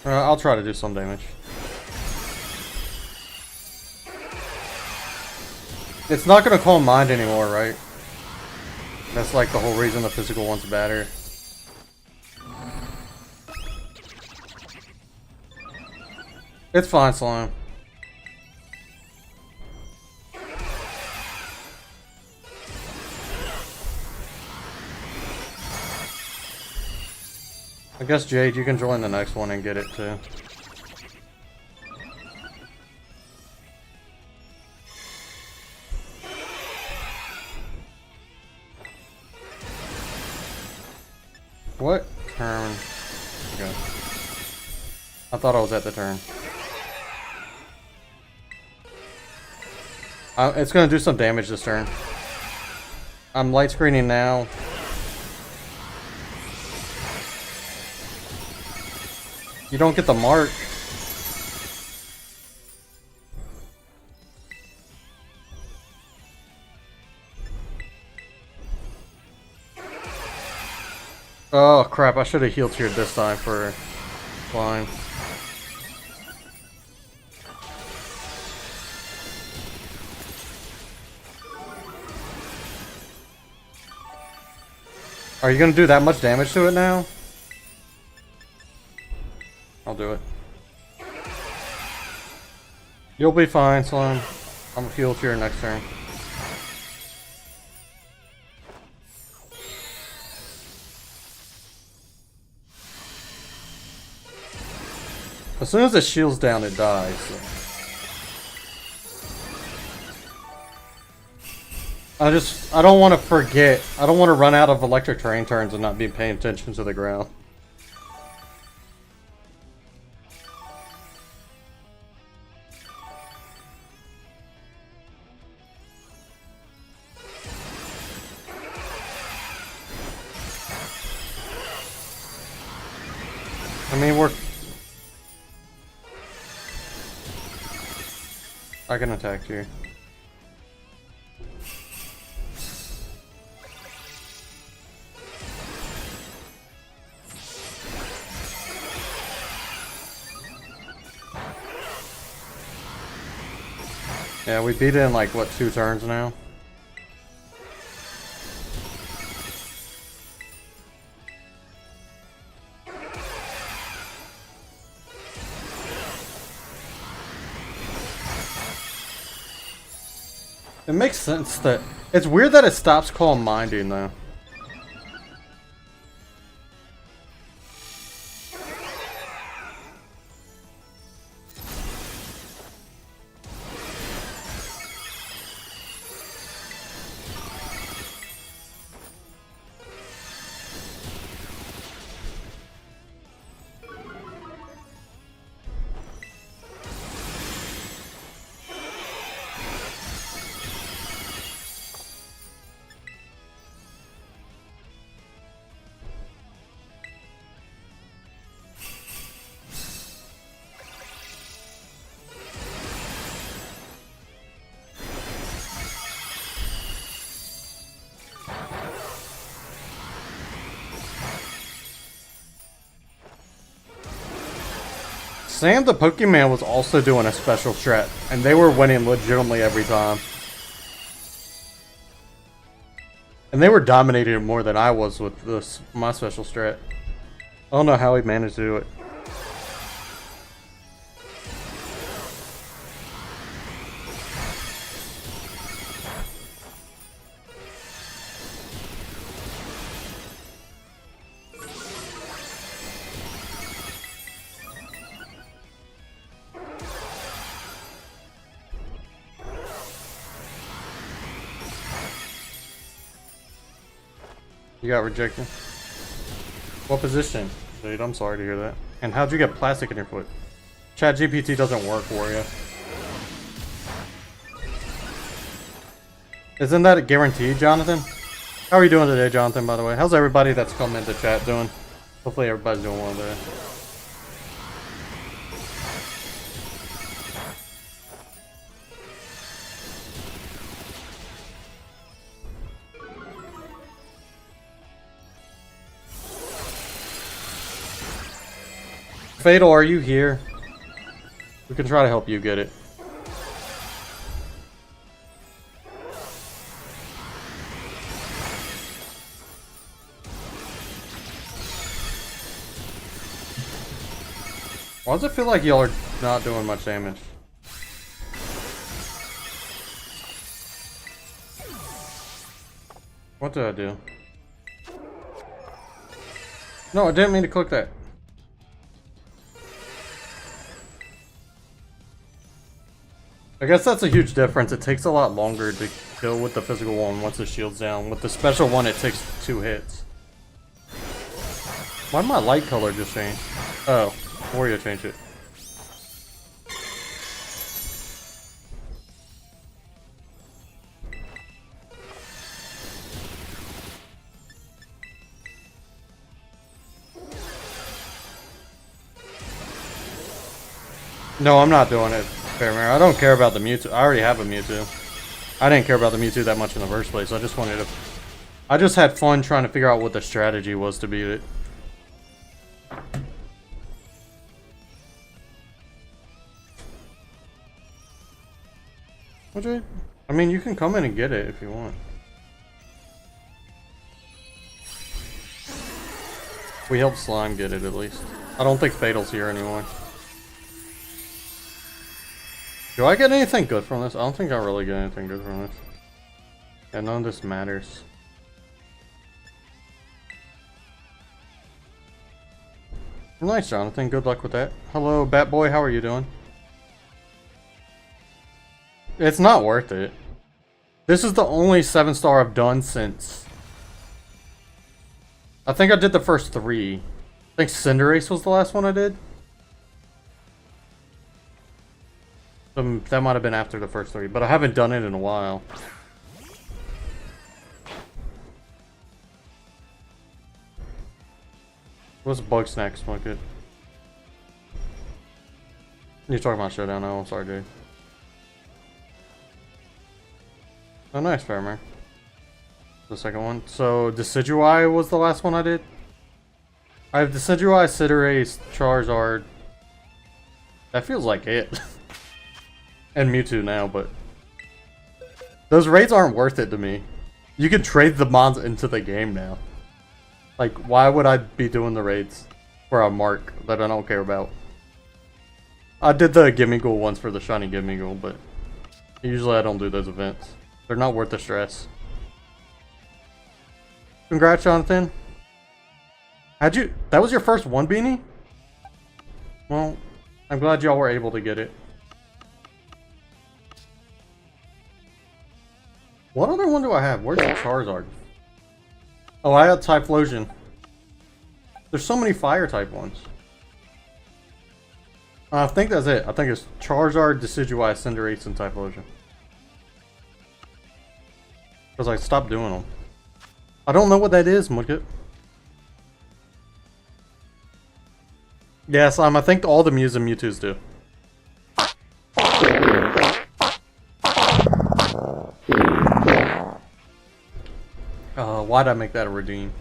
I'll try to do some damage. It's not gonna call mind anymore, right? That's like the whole reason the physical one's better. It's fine, Slime. I guess, Jade, you can join the next one and get it too. What turn? Okay. I thought I was at the turn. It's gonna do some damage this turn. I'm light screening now. You don't get the mark. Oh crap, I should have healed here this time for climb. Are you gonna do that much damage to it now? I'll do it. You'll be fine, Slime. I'm gonna heal to your next turn. As soon as the shield's down, it dies. So. I don't want to forget. I don't want to run out of electric terrain turns and not be paying attention to the ground. I mean, I can attack you. Yeah, we beat it in like, what, 2 turns now? It makes sense that... It's weird that it stops calm minding, though. Sam the Pokemon was also doing a special strat, and they were winning legitimately every time. And they were dominating more than I was with this my special strat. I don't know how he managed to do it. You got rejected. What position? Dude, I'm sorry to hear that. And how'd you get plastic in your foot? ChatGPT doesn't work for you. Isn't that a guarantee, Jonathan? How are you doing today, Jonathan, by the way? How's everybody that's come into chat doing? Hopefully everybody's doing well today. Fatal, are you here? We can try to help you get it. Why does it feel like y'all are not doing much damage? What did I do? No, I didn't mean to click that. I guess that's a huge difference. It takes a lot longer to kill with the physical one once the shield's down. With the special one, it takes 2 hits. Why did my light color just change? Oh, Wario changed it. No, I'm not doing it, Fairmare. I don't care about the Mewtwo. I already have a Mewtwo. I didn't care about the Mewtwo that much in the first place. I just wanted to... I just had fun trying to figure out what the strategy was to beat it. Okay. I mean, you can come in and get it if you want. We helped Slime get it at least. I don't think Fatal's here anymore. Do I get anything good from this? I don't think I really get anything good from this. And none of this matters. Nice, Jonathan. Good luck with that. Hello, Bat Boy. How are you doing? It's not worth it. This is the only 7-star I've done since... I think I did the first 3. I think Cinderace was the last one I did. That might have been after the first 3, but I haven't done it in a while. What's Bug Snack Smoke it? You're talking about Showdown? Oh, I'm sorry, dude. Oh, nice, Fairmare. The second one. So, Decidueye was the last one I did? I have Decidueye, Cinderace, Charizard. That feels like it. And Mewtwo now, but... Those raids aren't worth it to me. You can trade the mons into the game now. Like, why would I be doing the raids for a mark that I don't care about? I did the Gimmighoul ones for the shiny Gimmighoul, but... Usually I don't do those events. They're not worth the stress. Congrats, Jonathan. How'd you... That was your first one, Beanie? Well, I'm glad y'all were able to get it. What other one do I have? Where's the Charizard? Oh, I had Typhlosion. There's so many fire-type ones. I think that's it. I think it's Charizard, Decidueye, Cinderace, and Typhlosion. Because I stopped doing them. I don't know what that is, Mudkip. Yeah, Slime, I think all the Mews and Mewtwo's do. Why'd I make that a redeem?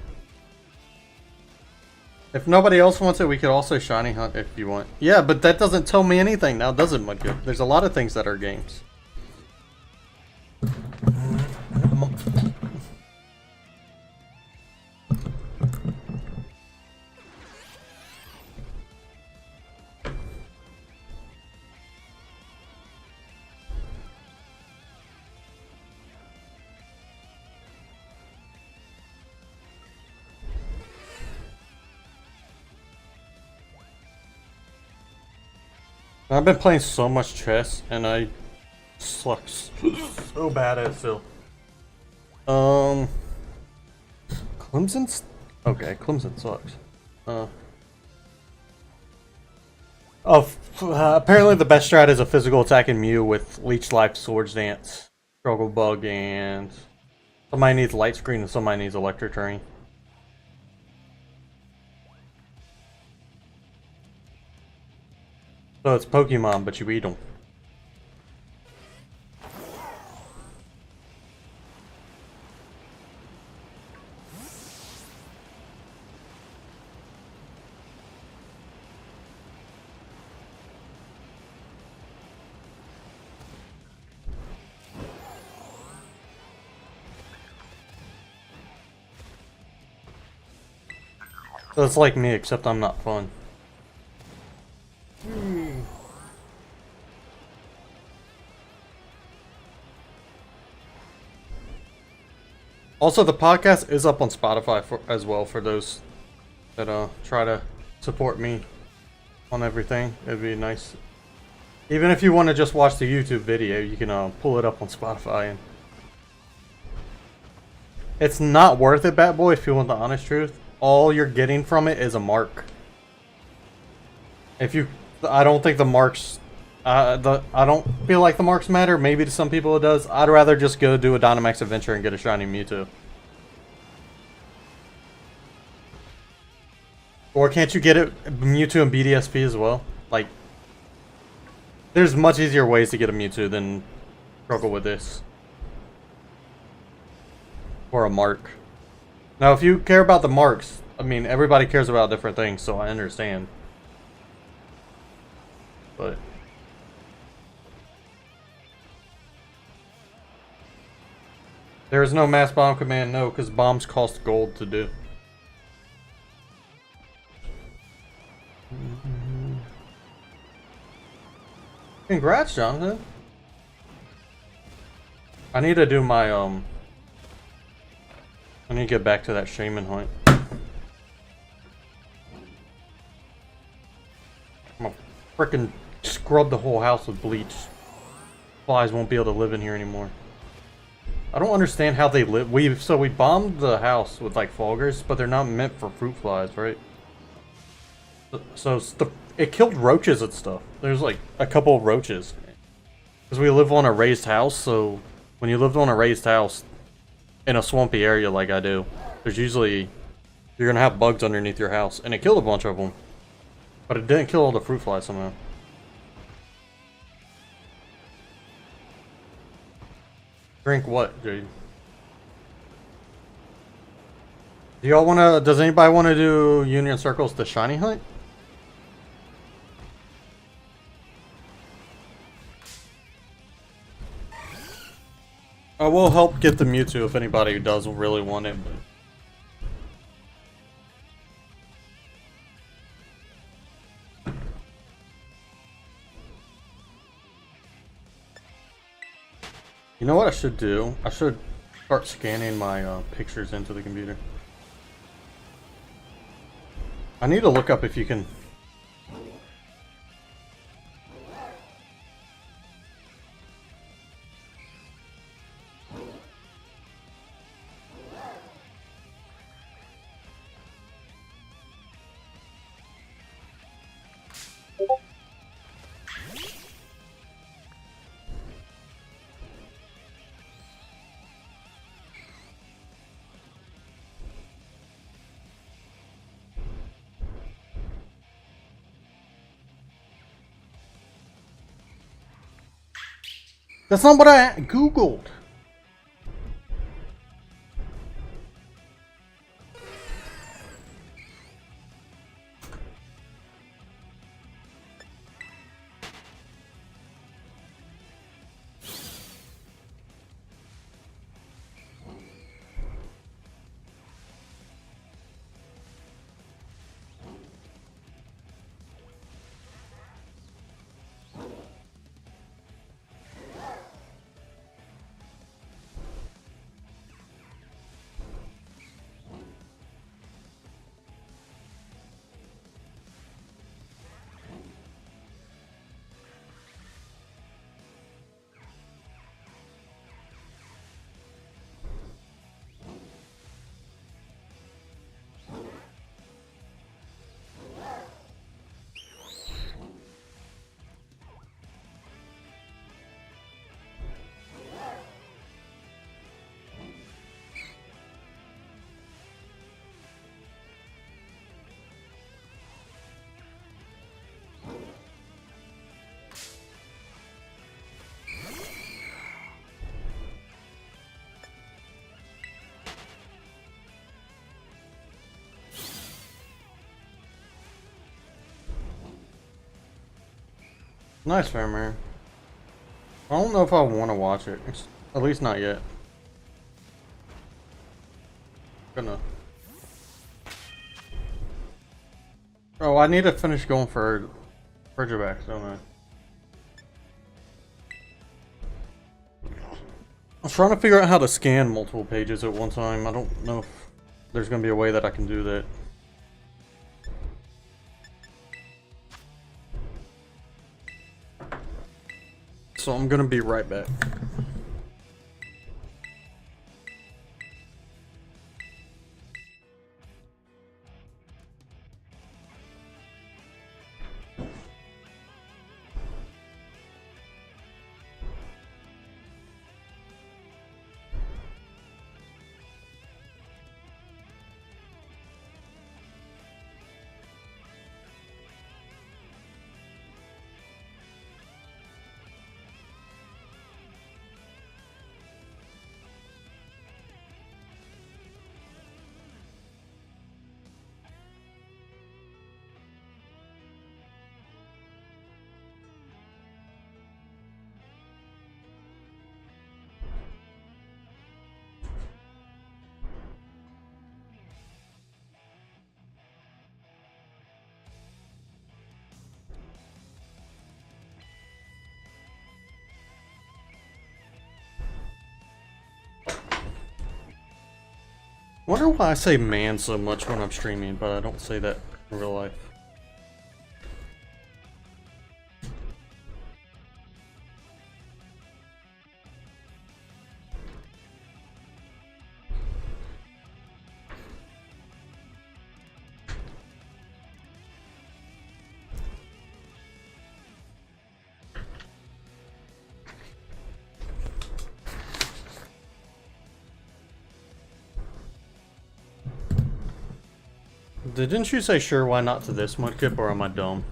If nobody else wants it, we could also shiny hunt if you want. Yeah, but that doesn't tell me anything now, does it, Mudkip? There's a lot of things that are games. I've been playing so much chess, and I suck so bad at it still. Clemson's... Okay, Clemson sucks. Apparently the best strat is a physical attacking Mew with Leech Life, Swords Dance, Struggle Bug, and... Somebody needs Light Screen and somebody needs Electric Terrain. So it's Pokemon, but you eat them. So it's like me, except I'm not fun. Also, the podcast is up on Spotify as well for those that try to support me on everything. It'd be nice. Even if you want to just watch the YouTube video, you can pull it up on Spotify. And it's not worth it, Bat Boy, if you want the honest truth. all you're getting from it is a mark. I don't think the marks, I don't feel like the marks matter. Maybe to some people it does. I'd rather just go do a Dynamax adventure and get a shiny Mewtwo. Or can't you get it Mewtwo and BDSP as well? Like, there's much easier ways to get a Mewtwo than struggle with this. Or a mark. Now, if you care about the marks, I mean, everybody cares about different things, so I understand. But there is no mass bomb command, no, because bombs cost gold to do. Congrats, Jonathan. I need to do my I need to get back to that shaman hunt. I'm gonna frickin' scrub the whole house with bleach. Flies won't be able to live in here anymore. I don't understand how they live. We bombed the house with like foggers, but they're not meant for fruit flies, right? So it killed roaches and stuff. There's like a couple of roaches. Because we live on a raised house, so when you lived on a raised house in a swampy area like I do, there's usually, you're gonna have bugs underneath your house. And it killed a bunch of them. But it didn't kill all the fruit flies somehow. Drink what, Jade? Do y'all wanna, does anybody wanna do Union Circles the shiny hunt? I will help get the Mewtwo if anybody does really want it, but... You know what I should do? I should start scanning my pictures into the computer. I need to look up if you can... That's not what I Googled. Nice, Fairmare. I don't know if I want to watch it. At least not yet. Gonna. Oh, I need to finish going for Ridgebacks, don't I? I was trying to figure out how to scan multiple pages at one time. I don't know if there's gonna be a way that I can do that. So I'm gonna be right back. Wonder why I say man so much when I'm streaming, but I don't say that in real life. Didn't you say sure, why not to this mudkip, or am I dumb?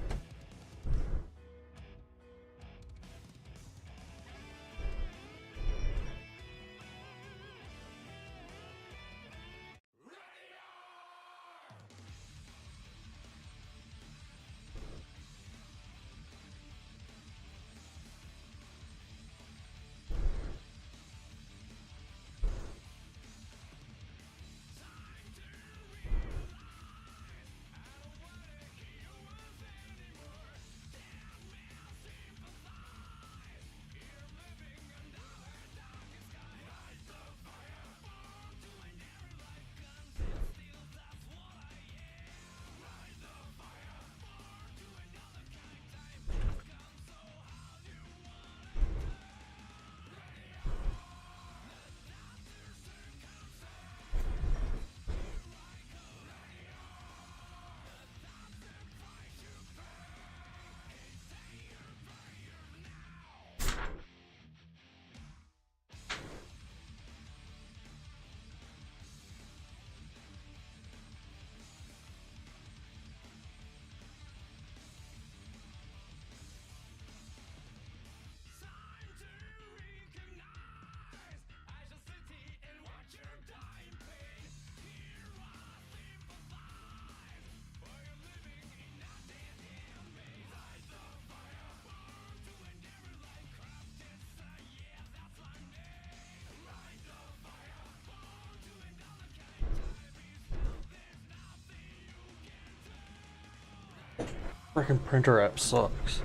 Freaking printer app sucks.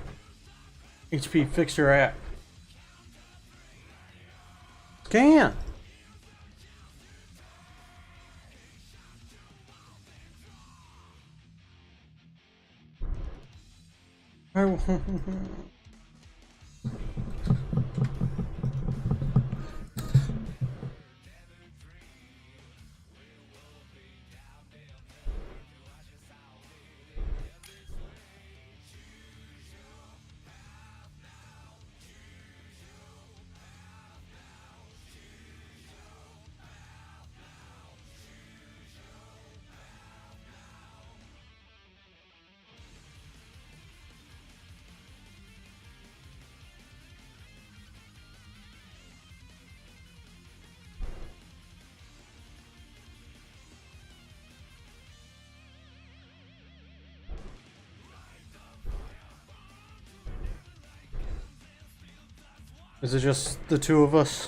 HP, fix your app. Scan! Is it just the two of us?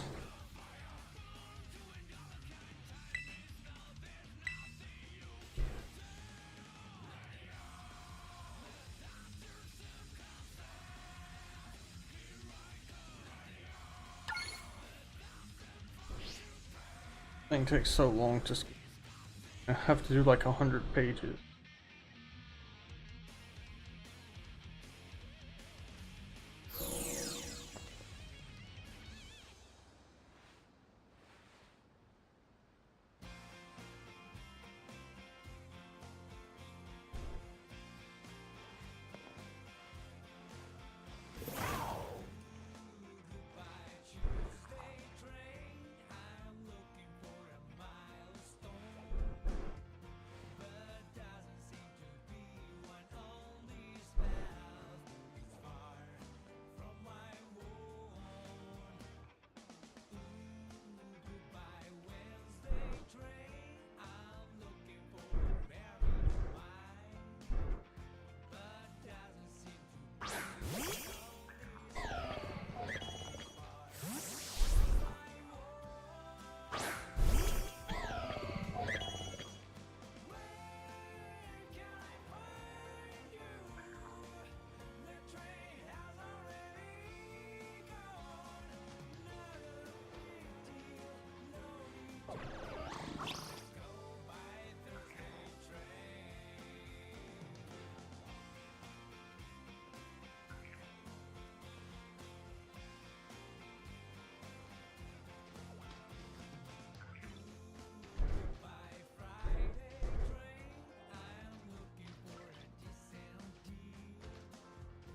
Thing takes so long to. I have to do like 100 pages.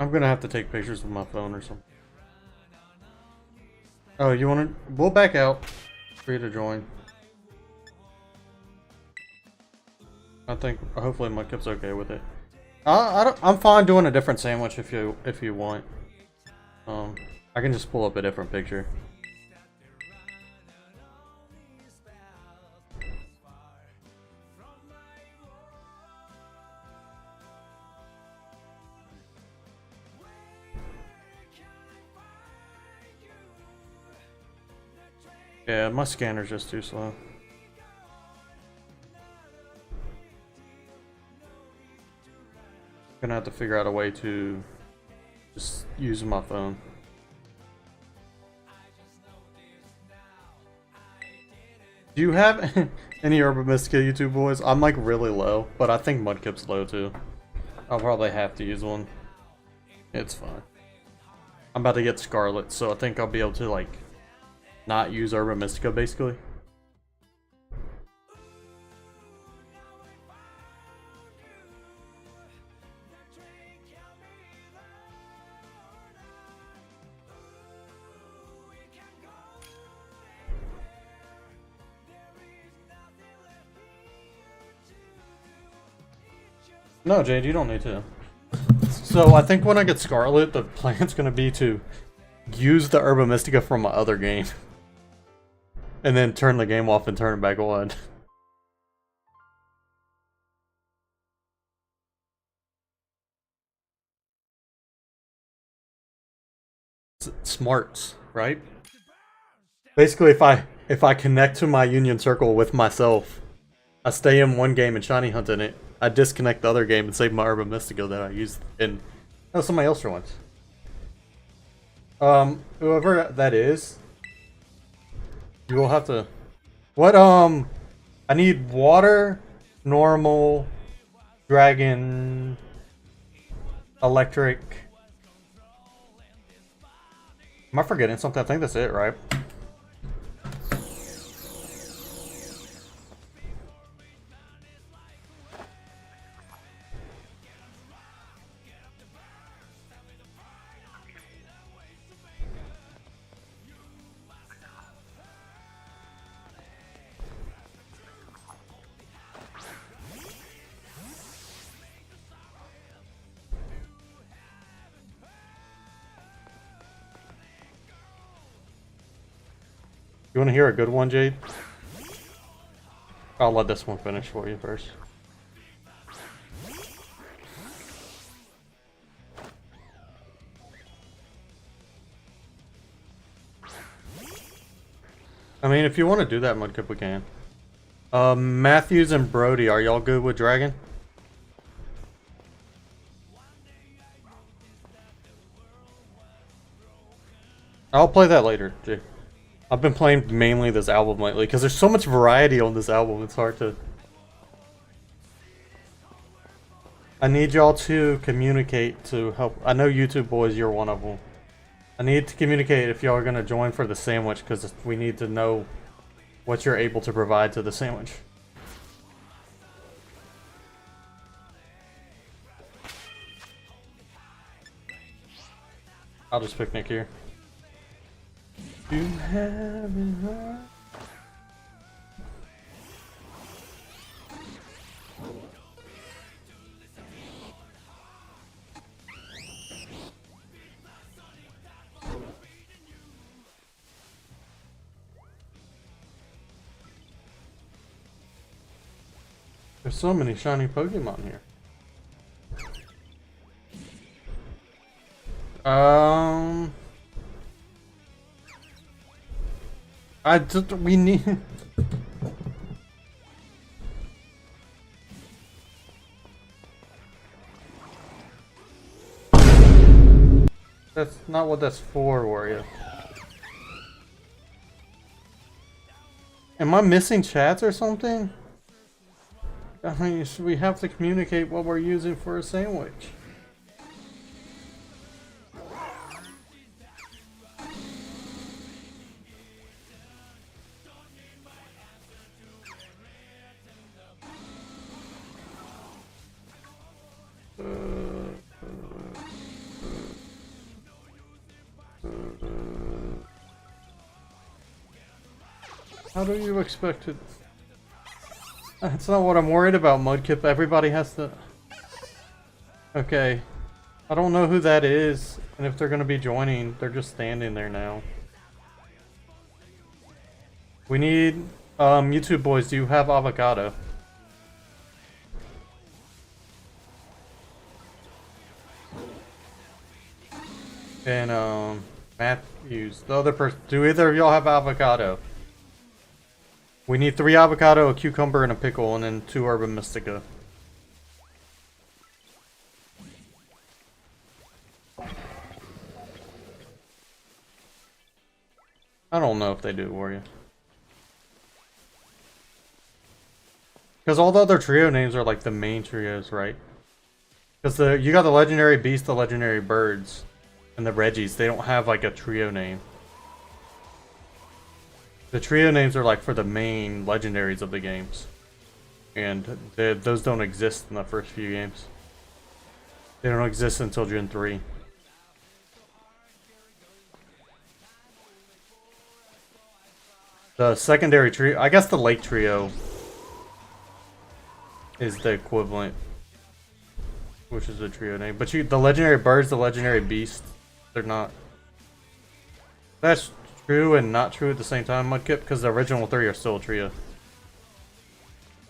I'm gonna have to take pictures with my phone or something. Oh, you wanna? We'll back out. Free to join. I think hopefully Mudkip's okay with it. I'm fine doing a different sandwich if you want. I can just pull up a different picture. Yeah, my scanner's just too slow. Gonna have to figure out a way to just use my phone. Do you have any Urban Mystica YouTube boys? I'm like really low, but I think Mudkip's low too. I'll probably have to use one. It's fine. I'm about to get Scarlet, so I think I'll be able to like not use Urban Mystica basically. No, Jade, you don't need to. So I think when I get Scarlet, the plan's gonna be to use the Urban Mystica from my other game. And then turn the game off and turn it back on. Smarts, right? Basically, if I connect to my Union Circle with myself, I stay in one game and shiny hunt in it. I disconnect the other game and save my Urban Mystica that I used in somebody else for once. Whoever that is, you will have to. What I need water, normal, dragon, electric. Am I forgetting something? I think that's it, right? You want to hear a good one, Jade? I'll let this one finish for you first. I mean, if you want to do that, Mudkip, we can. Matthews and Brody, are y'all good with Dragon? I'll play that later, Jade. I've been playing mainly this album lately because there's so much variety on this album. It's hard to. I need y'all to communicate to help. I know YouTube boys, you're one of them. I need to communicate if y'all are gonna join for the sandwich because we need to know what you're able to provide to the sandwich. I'll just picnic here. You have it right. There's so many shiny Pokemon here. We need. That's not what that's for, Wario. Am I missing chats or something? I mean, we have to communicate what we're using for a sandwich. How do you expect it? That's not what I'm worried about, Mudkip. Everybody has to... Okay. I don't know who that is, and if they're gonna be joining, they're just standing there now. We need... YouTube boys, do you have avocado? And, Matthews, the other person... Do either of y'all have avocado? We need 3 avocado, a cucumber, and a pickle, and then 2 herba mystica. I don't know if they do for you. Because all the other trio names are like the main trios, right? Because you got the legendary beast, the legendary birds, and the Reggies. They don't have like a trio name. The trio names are like for the main legendaries of the games. And those don't exist in the first few games. They don't exist until Gen 3. The secondary trio, I guess the Lake Trio is the equivalent, which is the trio name. But the legendary birds, the legendary beast, they're not. That's true and not true at the same time, Mudkip, because the original 3 are still a trio.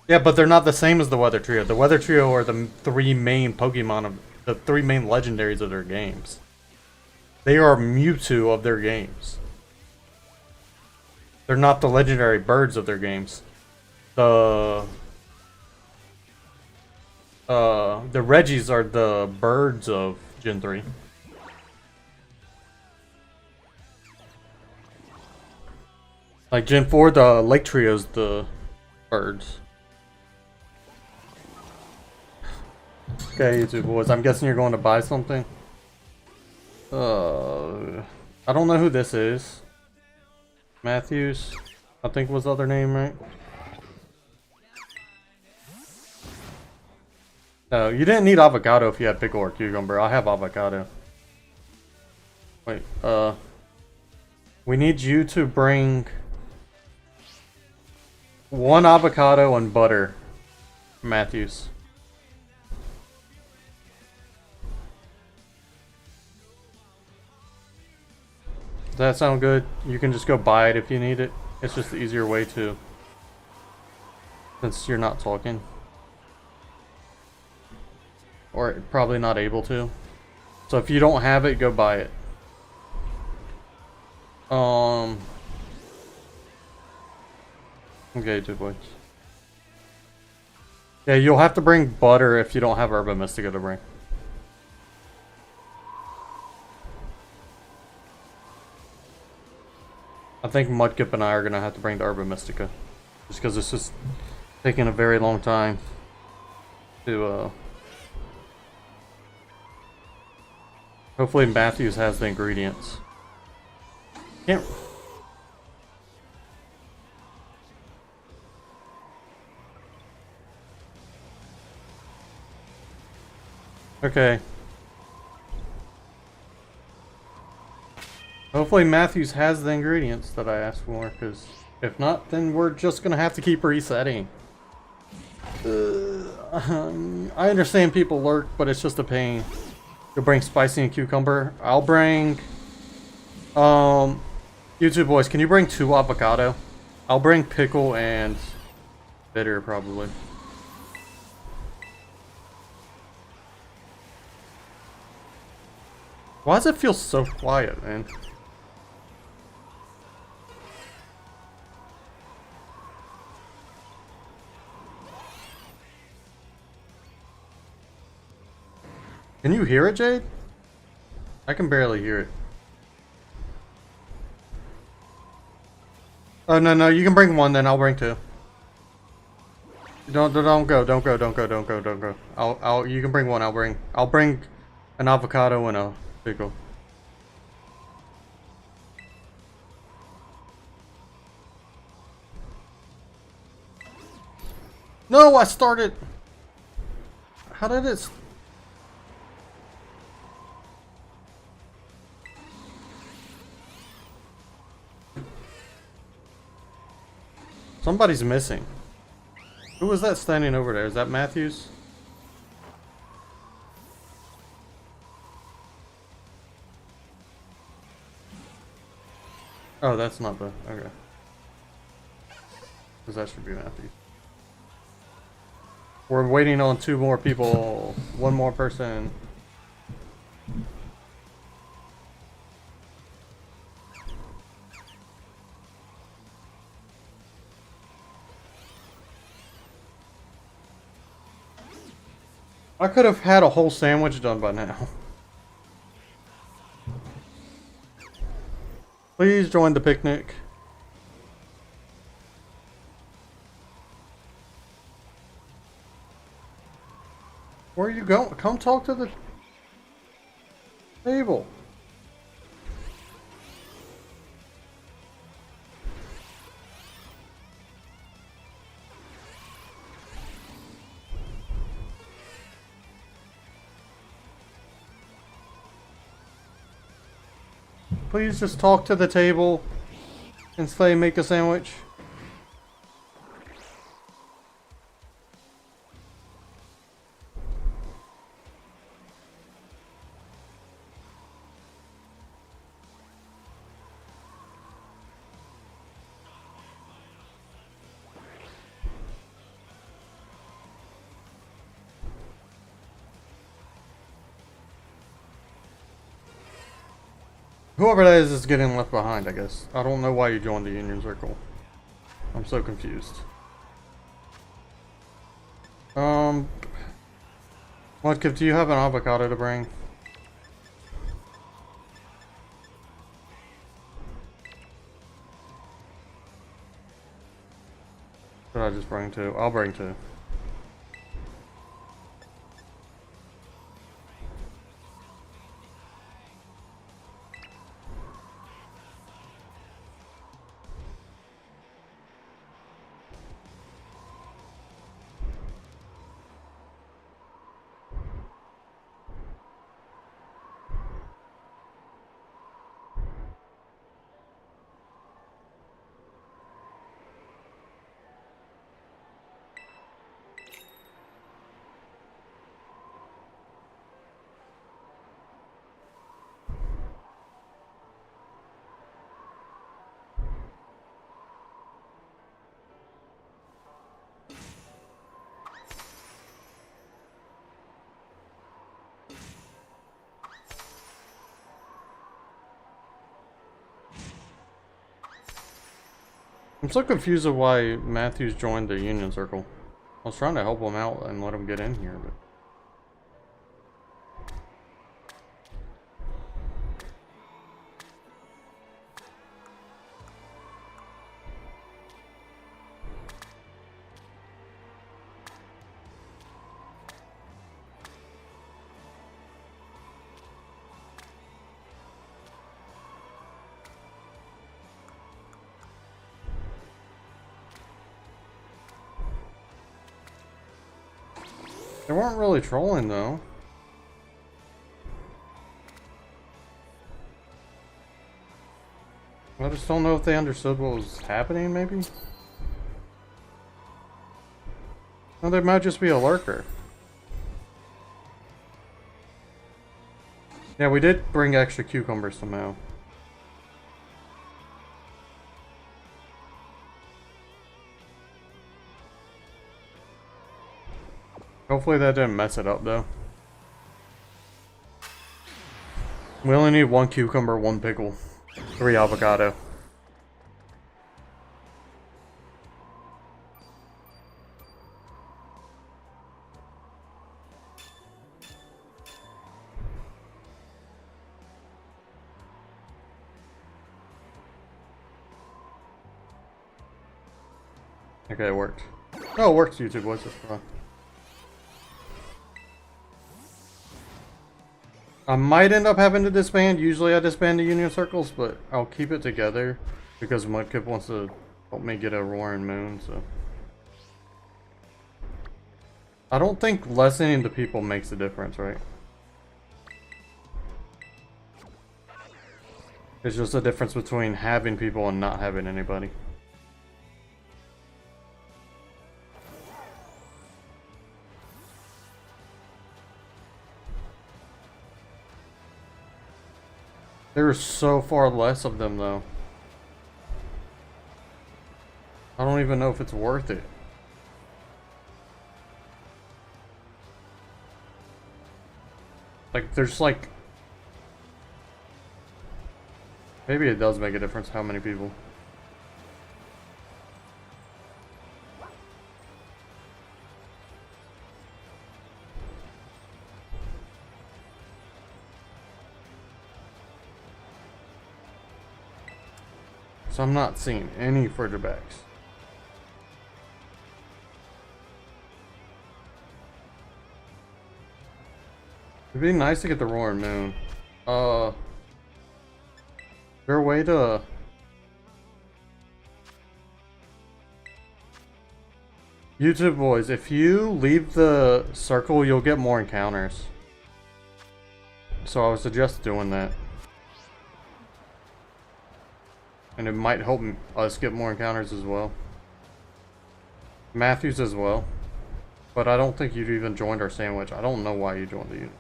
Yeah, but they're not the same as the Weather Trio. The Weather Trio are the 3 main Pokemon of the 3 main legendaries of their games. They are Mewtwo of their games. They're not the legendary birds of their games. The Reggies are the birds of Gen 3. Like Gen 4, the Lake Trio's the birds. Okay, YouTube boys, I'm guessing you're going to buy something. I don't know who this is. Matthews, I think was the other name, right? No, you didn't need avocado if you had pickle or cucumber. I have avocado. Wait, we need you to bring 1 avocado and butter, Matthews. Does that sound good? You can just go buy it if you need it. It's just the easier way to, since you're not talking. Or probably not able to. So if you don't have it, go buy it. Okay, 2 points. Yeah, you'll have to bring butter if you don't have Herba Mystica to bring. I think Mudkip and I are gonna have to bring the Herba Mystica. Just because it's just taking a very long time to, hopefully Matthews has the ingredients. Can't... Okay. Hopefully Matthews has the ingredients that I asked for, because if not, then we're just gonna have to keep resetting. I understand people lurk, but it's just a pain. You'll bring spicy and cucumber. I'll bring... YouTube boys, can you bring 2 avocado? I'll bring pickle and bitter, probably. Why does it feel so quiet, man? Can you hear it, Jade? I can barely hear it. Oh, no, you can bring 1, then I'll bring 2. Don't go. You can bring 1, I'll bring an avocado and a pickle. No, I started... How did it... Somebody's missing. Who was that standing over there? Is that Matthews? Oh, that's not the... Okay. Because that should be Matthews. We're waiting on 2 more people. 1 more person. I could have had a whole sandwich done by now. Please join the picnic. Where are you going? Come talk to the table. Please just talk to the table and say make a sandwich. Whoever that is getting left behind, I guess. I don't know why you joined the Union Circle. I'm so confused. Mudkip, do you have an avocado to bring? Should I just bring 2? I'll bring 2. I'm so confused of why Matthews joined the Union Circle. I was trying to help him out and let him get in here, but... They weren't really trolling, though. I just don't know if they understood what was happening, maybe? No, they might just be a lurker. Yeah, we did bring extra cucumbers somehow. Hopefully that didn't mess it up, though. We only need 1 cucumber, 1 pickle, 3 avocado. Okay, it worked. Oh, it works, YouTube boys. That's fine. I might end up having to disband. Usually I disband the Union Circles, but I'll keep it together because Mudkip wants to help me get a Roaring Moon, so. I don't think lessening the people makes a difference, right? It's just a difference between having people and not having anybody. There's so far less of them, though. I don't even know if it's worth it. Like, there's like... Maybe it does make a difference how many people. So I'm not seeing any Fridgebacks. It'd be nice to get the Roaring Moon. Is there a way to... YouTube boys, if you leave the circle, you'll get more encounters. So I would suggest doing that. And it might help us get more encounters as well. Matthews as well. But I don't think you've even joined our sandwich. I don't know why you joined the unit.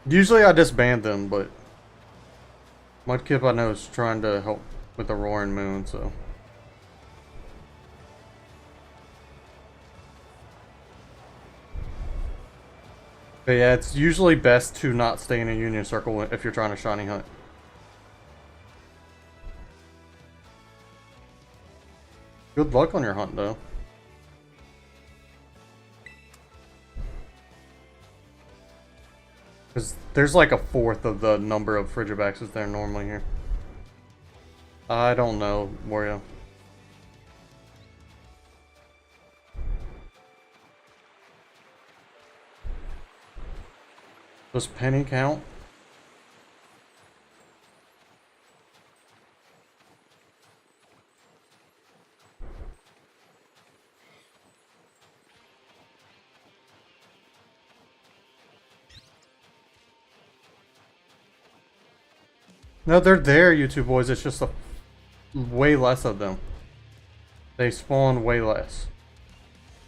Usually I disband them, but Mudkip I know is trying to help with the Roaring Moon, so. But yeah, it's usually best to not stay in a union circle if you're trying to shiny hunt. Good luck on your hunt, though. Because there's like a fourth of the number of Fridgebacks is there normally here. I don't know, Wario. Does Penny count? No, they're there, YouTube boys. It's just way less of them. They spawn way less.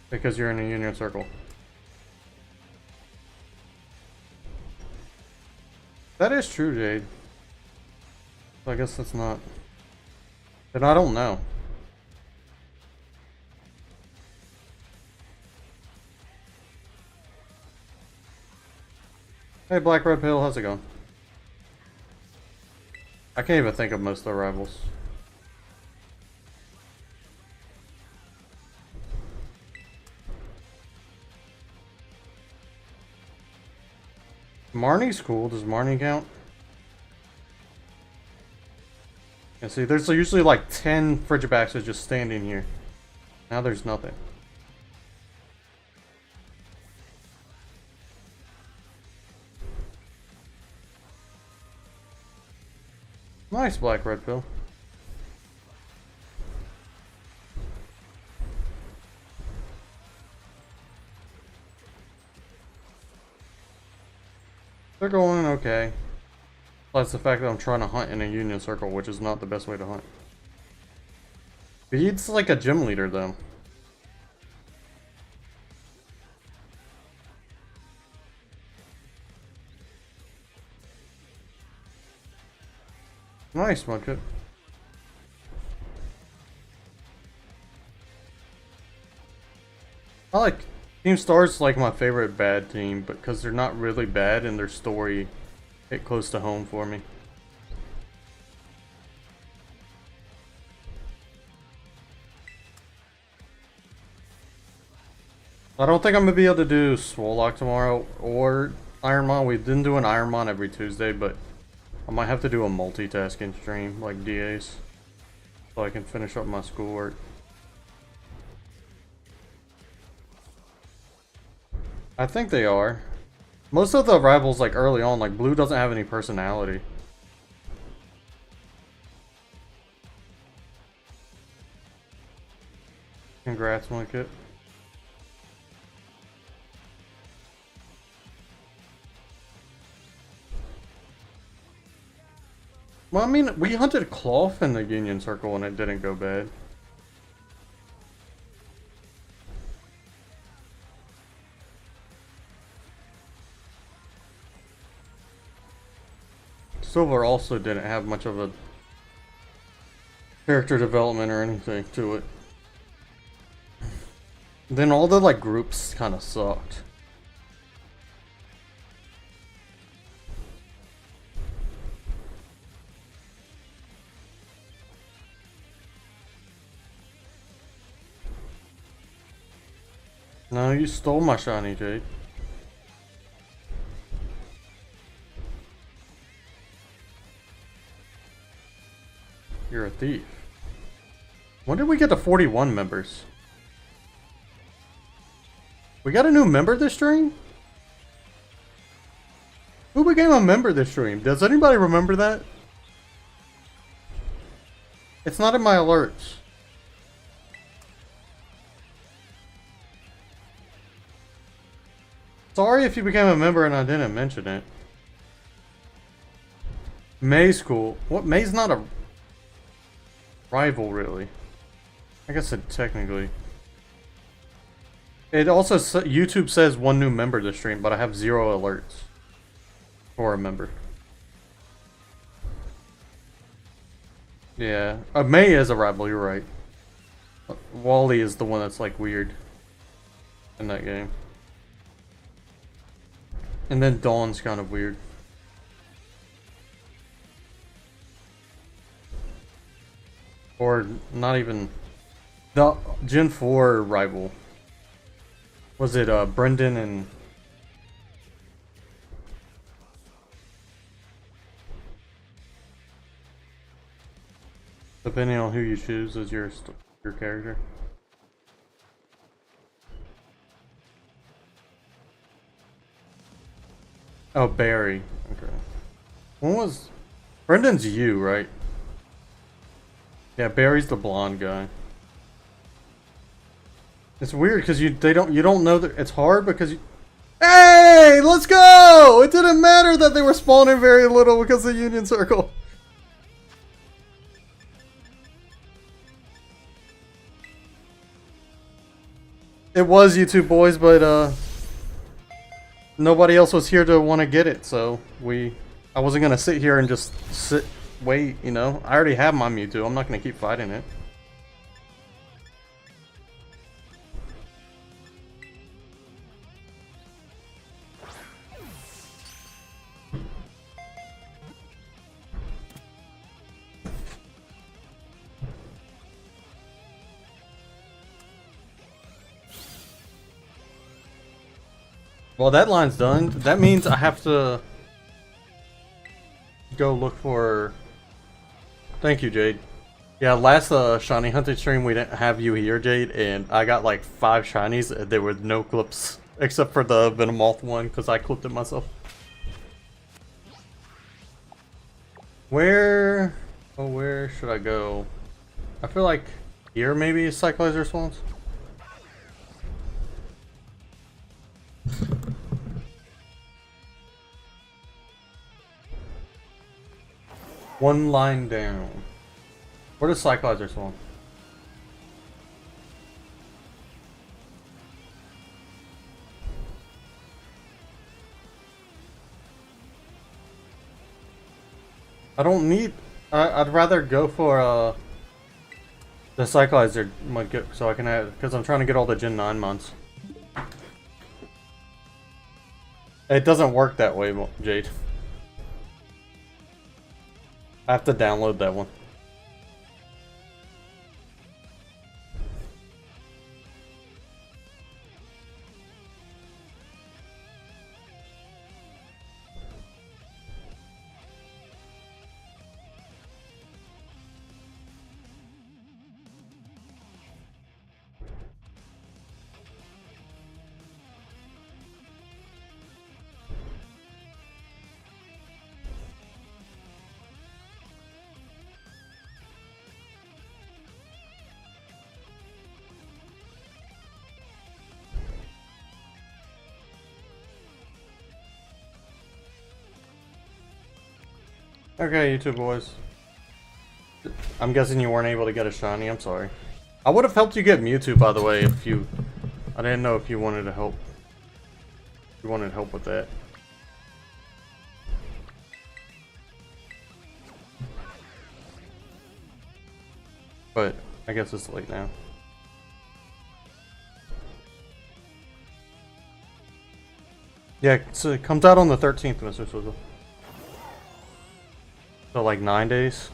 Because you're in a union circle. That is true, Jade. I guess that's not... Then I don't know. Hey, Black Red Pill, how's it going? I can't even think of most of the rivals. Marnie's cool. Does Marnie count? Yeah, see, there's usually like 10 Fridgebacks just standing here. Now there's nothing. Nice, Black Red Pill. They're going okay. Plus the fact that I'm trying to hunt in a union circle, which is not the best way to hunt. But he's like a gym leader, though. Nice, Mudkip. I like Team Star's like my favorite bad team, but because they're not really bad and their story hit close to home for me. I don't think I'm gonna be able to do Swolock tomorrow or Ironmon. We've been doing Ironmon every Tuesday, but I might have to do a multitasking stream like DA's so I can finish up my schoolwork. I think they are. Most of the rivals, like early on, like Blue doesn't have any personality. Congrats, Mudkip. Well, I mean, we hunted Cloth in the Union Circle and it didn't go bad. Silver also didn't have much of a character development or anything to it. Then all the like groups kind of sucked. No, you stole my shiny, Jade. You're a thief. When did we get to 41 members? We got a new member this stream? Who became a member this stream? Does anybody remember that? It's not in my alerts. Sorry if you became a member and I didn't mention it. May's cool. What? May's not a rival, really. I guess it technically. It also YouTube says one new member this stream, but I have 0 alerts for a member. Yeah, May is a rival. You're right. Wally is the one that's like weird in that game. And then Dawn's kind of weird. Or not even the Gen 4 rival. Was it Brendan and depending on who you choose as your character? Oh, Barry. Okay. When was Brendan's you, right? Yeah, Barry's the blonde guy. It's weird because you don't know that it's hard because you. Hey, let's go! It didn't matter that they were spawning very little because of the Union Circle. It was you two boys, but nobody else was here to want to get it, so I wasn't gonna sit here and just wait, you know. I already have my Mewtwo. I'm not gonna keep fighting it. Well, that line's done. That means I have to go look for. Thank you, Jade. Yeah, last shiny hunting stream we didn't have you here, Jade, and I got like 5 shinies. And there were no clips except for the Venomoth one because I clipped it myself. Where? Oh, where should I go? I feel like here maybe is Cyclizer Swamps. One line down. Where does Cyclizer Swamp? I don't need. I'd rather go for the Cyclizer so I can have, because I'm trying to get all the Gen 9 months. It doesn't work that way, Jade. I have to download that one. Okay, you two boys. I'm guessing you weren't able to get a shiny. I'm sorry. I would have helped you get Mewtwo, by the way, if you. I didn't know if you wanted to help. If you wanted help with that. But I guess it's late now. Yeah, so it comes out on the 13th, Mr. Swizzle. So like 9 days.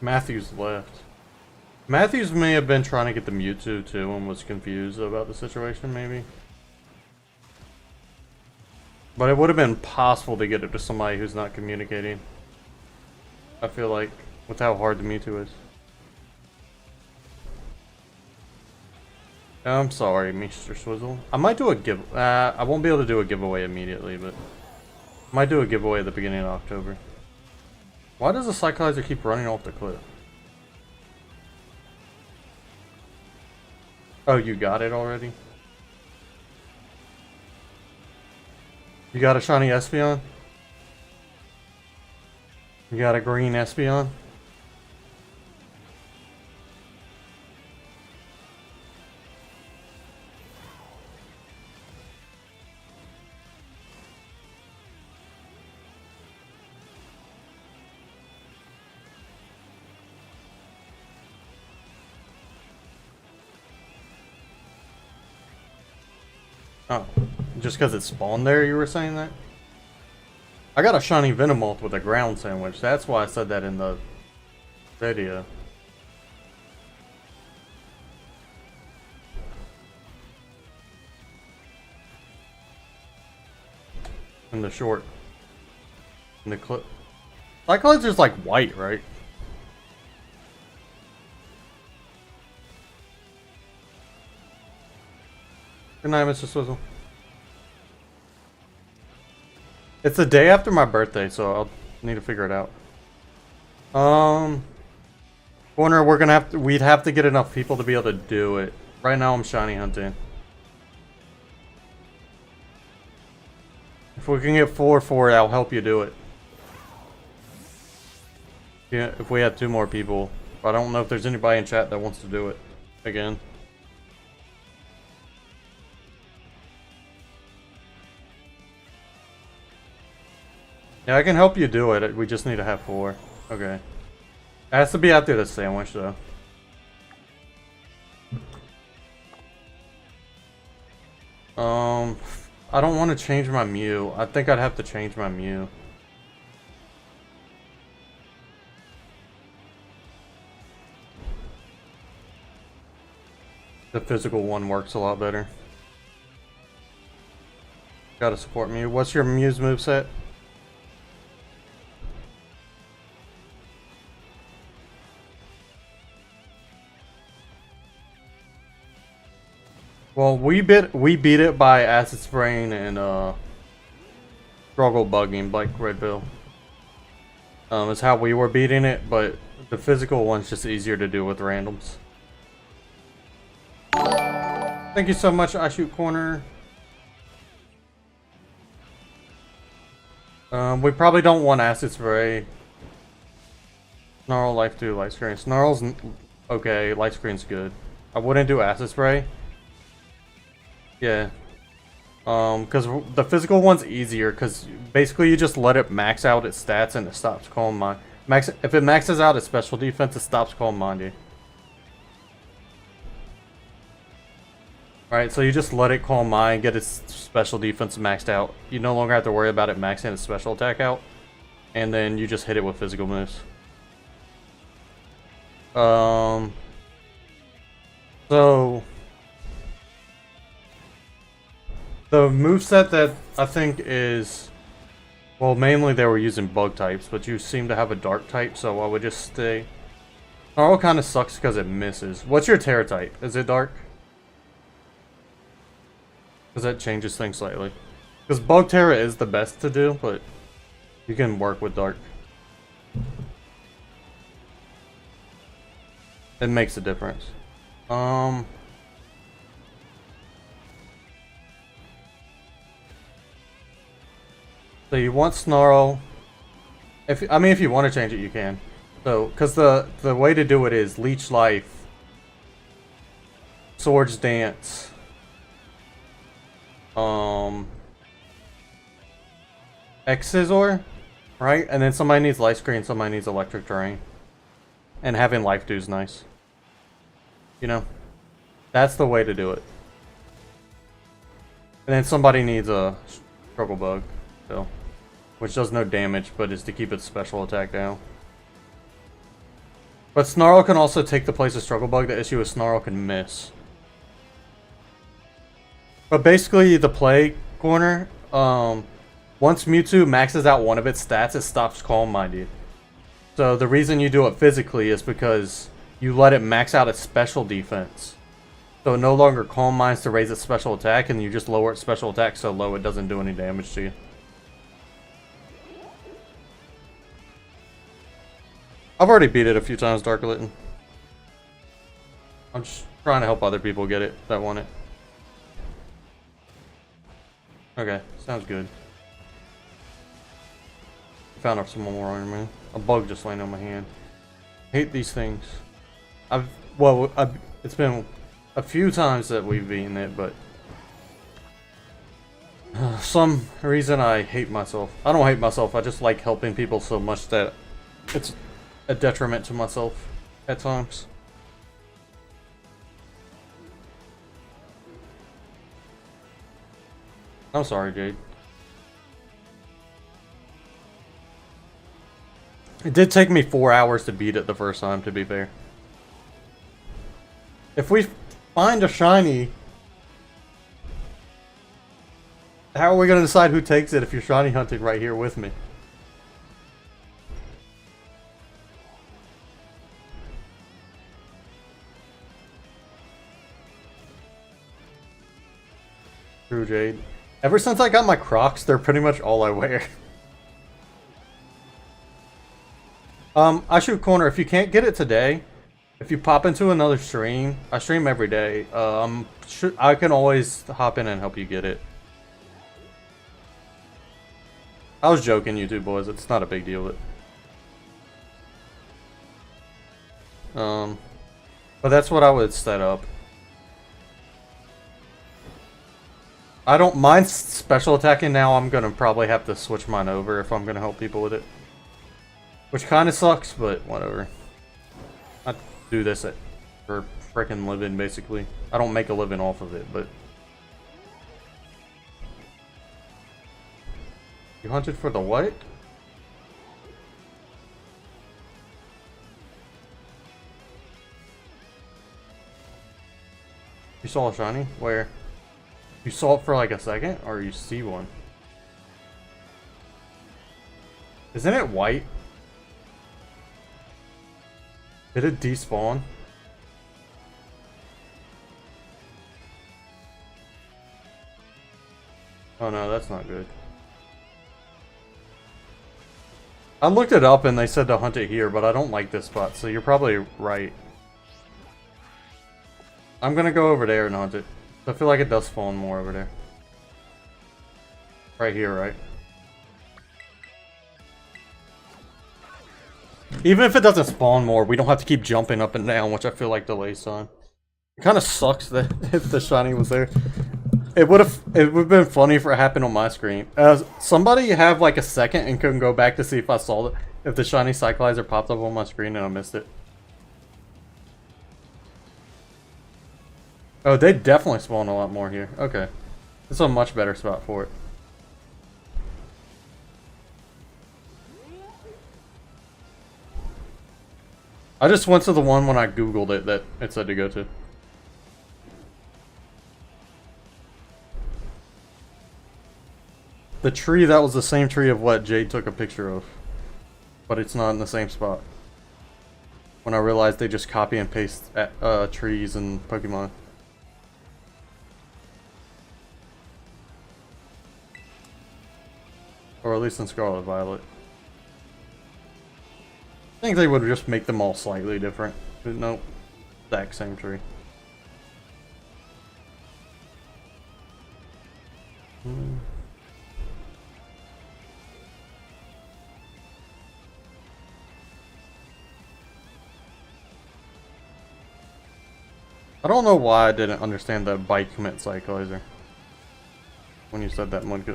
Matthews left. Matthews may have been trying to get the Mewtwo too and was confused about the situation, maybe. But it would have been possible to get it to somebody who's not communicating. I feel like, with how hard the Mewtwo is. I'm sorry, Mr. Swizzle. I might do a I won't be able to do a giveaway immediately, but I might do a giveaway at the beginning of October. Why does the Cyclizer keep running off the cliff? Oh, you got it already? You got a shiny Espeon? You got a green Espeon? Oh, just because it spawned there, you were saying that? I got a shiny Venomoth with a ground sandwich. That's why I said that in the video. In the short. In the clip. Cyclizer's like white, right? Good night, Mr. Swizzle. It's the day after my birthday, so I'll need to figure it out. Corner, we'd have to get enough people to be able to do it. Right now I'm shiny hunting. If we can get 4 for it, I'll help you do it. Yeah, if we had 2 more people. I don't know if there's anybody in chat that wants to do it again. Yeah, I can help you do it. We just need to have 4. Okay. It has to be after the sandwich, though. I don't want to change my Mew. I think I'd have to change my Mew. The physical one works a lot better. Gotta support Mew. What's your Mew's moveset? Well, we beat it by acid spraying and struggle bugging like Red Bill. Is how we were beating it, but the physical one's just easier to do with randoms. Thank you so much, I Shoot Corner. We probably don't want acid spray. Snarl, life 2, light screen. Snarl's okay, light screen's good. I wouldn't do acid spray. Yeah. Because the physical one's easier, because basically you just let it max out its stats and it stops calling mine. If it maxes out its special defense, it stops calling mine. Alright, so you just let it calm mine, get its special defense maxed out. You no longer have to worry about it maxing its special attack out. And then you just hit it with physical moves. So the moveset that I think is, well, mainly they were using bug types, but you seem to have a dark type, so I would just stay. Snarl kind of sucks because it misses. What's your Tera type? Is it dark? Because that changes things slightly. Because Bug Tera is the best to do, but you can work with dark. It makes a difference. Um. So you want Snarl. If you want to change it, you can. So, because the way to do it is Leech Life, Swords Dance, X-Scissor, right? And then somebody needs Light Screen, somebody needs Electric Terrain. And having Life Do is nice. You know? That's the way to do it. And then somebody needs a Struggle Bug, so, which does no damage, but is to keep its special attack down. But Snarl can also take the place of Struggle Bug. The issue is Snarl can miss. But basically, the play corner, once Mewtwo maxes out one of its stats, it stops Calm Minded. So the reason you do it physically is because you let it max out its special defense. So it no longer Calm Minds to raise its special attack, and you just lower its special attack so low it doesn't do any damage to you. I've already beat it a few times, Dark Litten. I'm just trying to help other people get it that want it. Okay, sounds good. Found some more on me. A bug just landed on my hand. Hate these things. It's been a few times that we've beaten it, but some reason I hate myself. I don't hate myself, I just like helping people so much that it's a detriment to myself at times. I'm sorry, Jade. It did take me 4 hours to beat it the first time, to be fair. If we find a shiny, how are we going to decide who takes it if you're shiny hunting right here with me? True, Jade. Ever since I got my Crocs, they're pretty much all I wear. I shoot corner. If you can't get it today, if you pop into another stream, I stream every day. I can always hop in and help you get it. I was joking, YouTube boys. It's not a big deal. But that's what I would set up. I don't mind special attacking now. I'm gonna probably have to switch mine over if I'm gonna help people with it. Which kind of sucks, but whatever. I do this for frickin' living, basically. I don't make a living off of it, but... You hunted for the what? You saw a shiny? Where? You saw it for like a second, or you see one? Isn't it white? Did it despawn? Oh no, that's not good. I looked it up and they said to hunt it here, but I don't like this spot, so you're probably right. I'm gonna go over there and hunt it. I feel like it does spawn more over there. Right here, right? Even if it doesn't spawn more, we don't have to keep jumping up and down, which I feel like delays time. It kind of sucks that if the shiny was there. It would have been funny if it happened on my screen. Somebody have like a second and couldn't go back to see if I saw it, if the shiny Cyclizer popped up on my screen and I missed it. Oh, they definitely spawn a lot more here. Okay. It's a much better spot for it. I just went to the one when I googled it that it said to go to. The tree, that was the same tree of what Jade took a picture of. But it's not in the same spot. When I realized they just copy and paste trees and Pokemon. Or at least in Scarlet Violet. I think they would just make them all slightly different. But nope. Exact same tree. I don't know why I didn't understand the bike commit cyclizer when you said that one.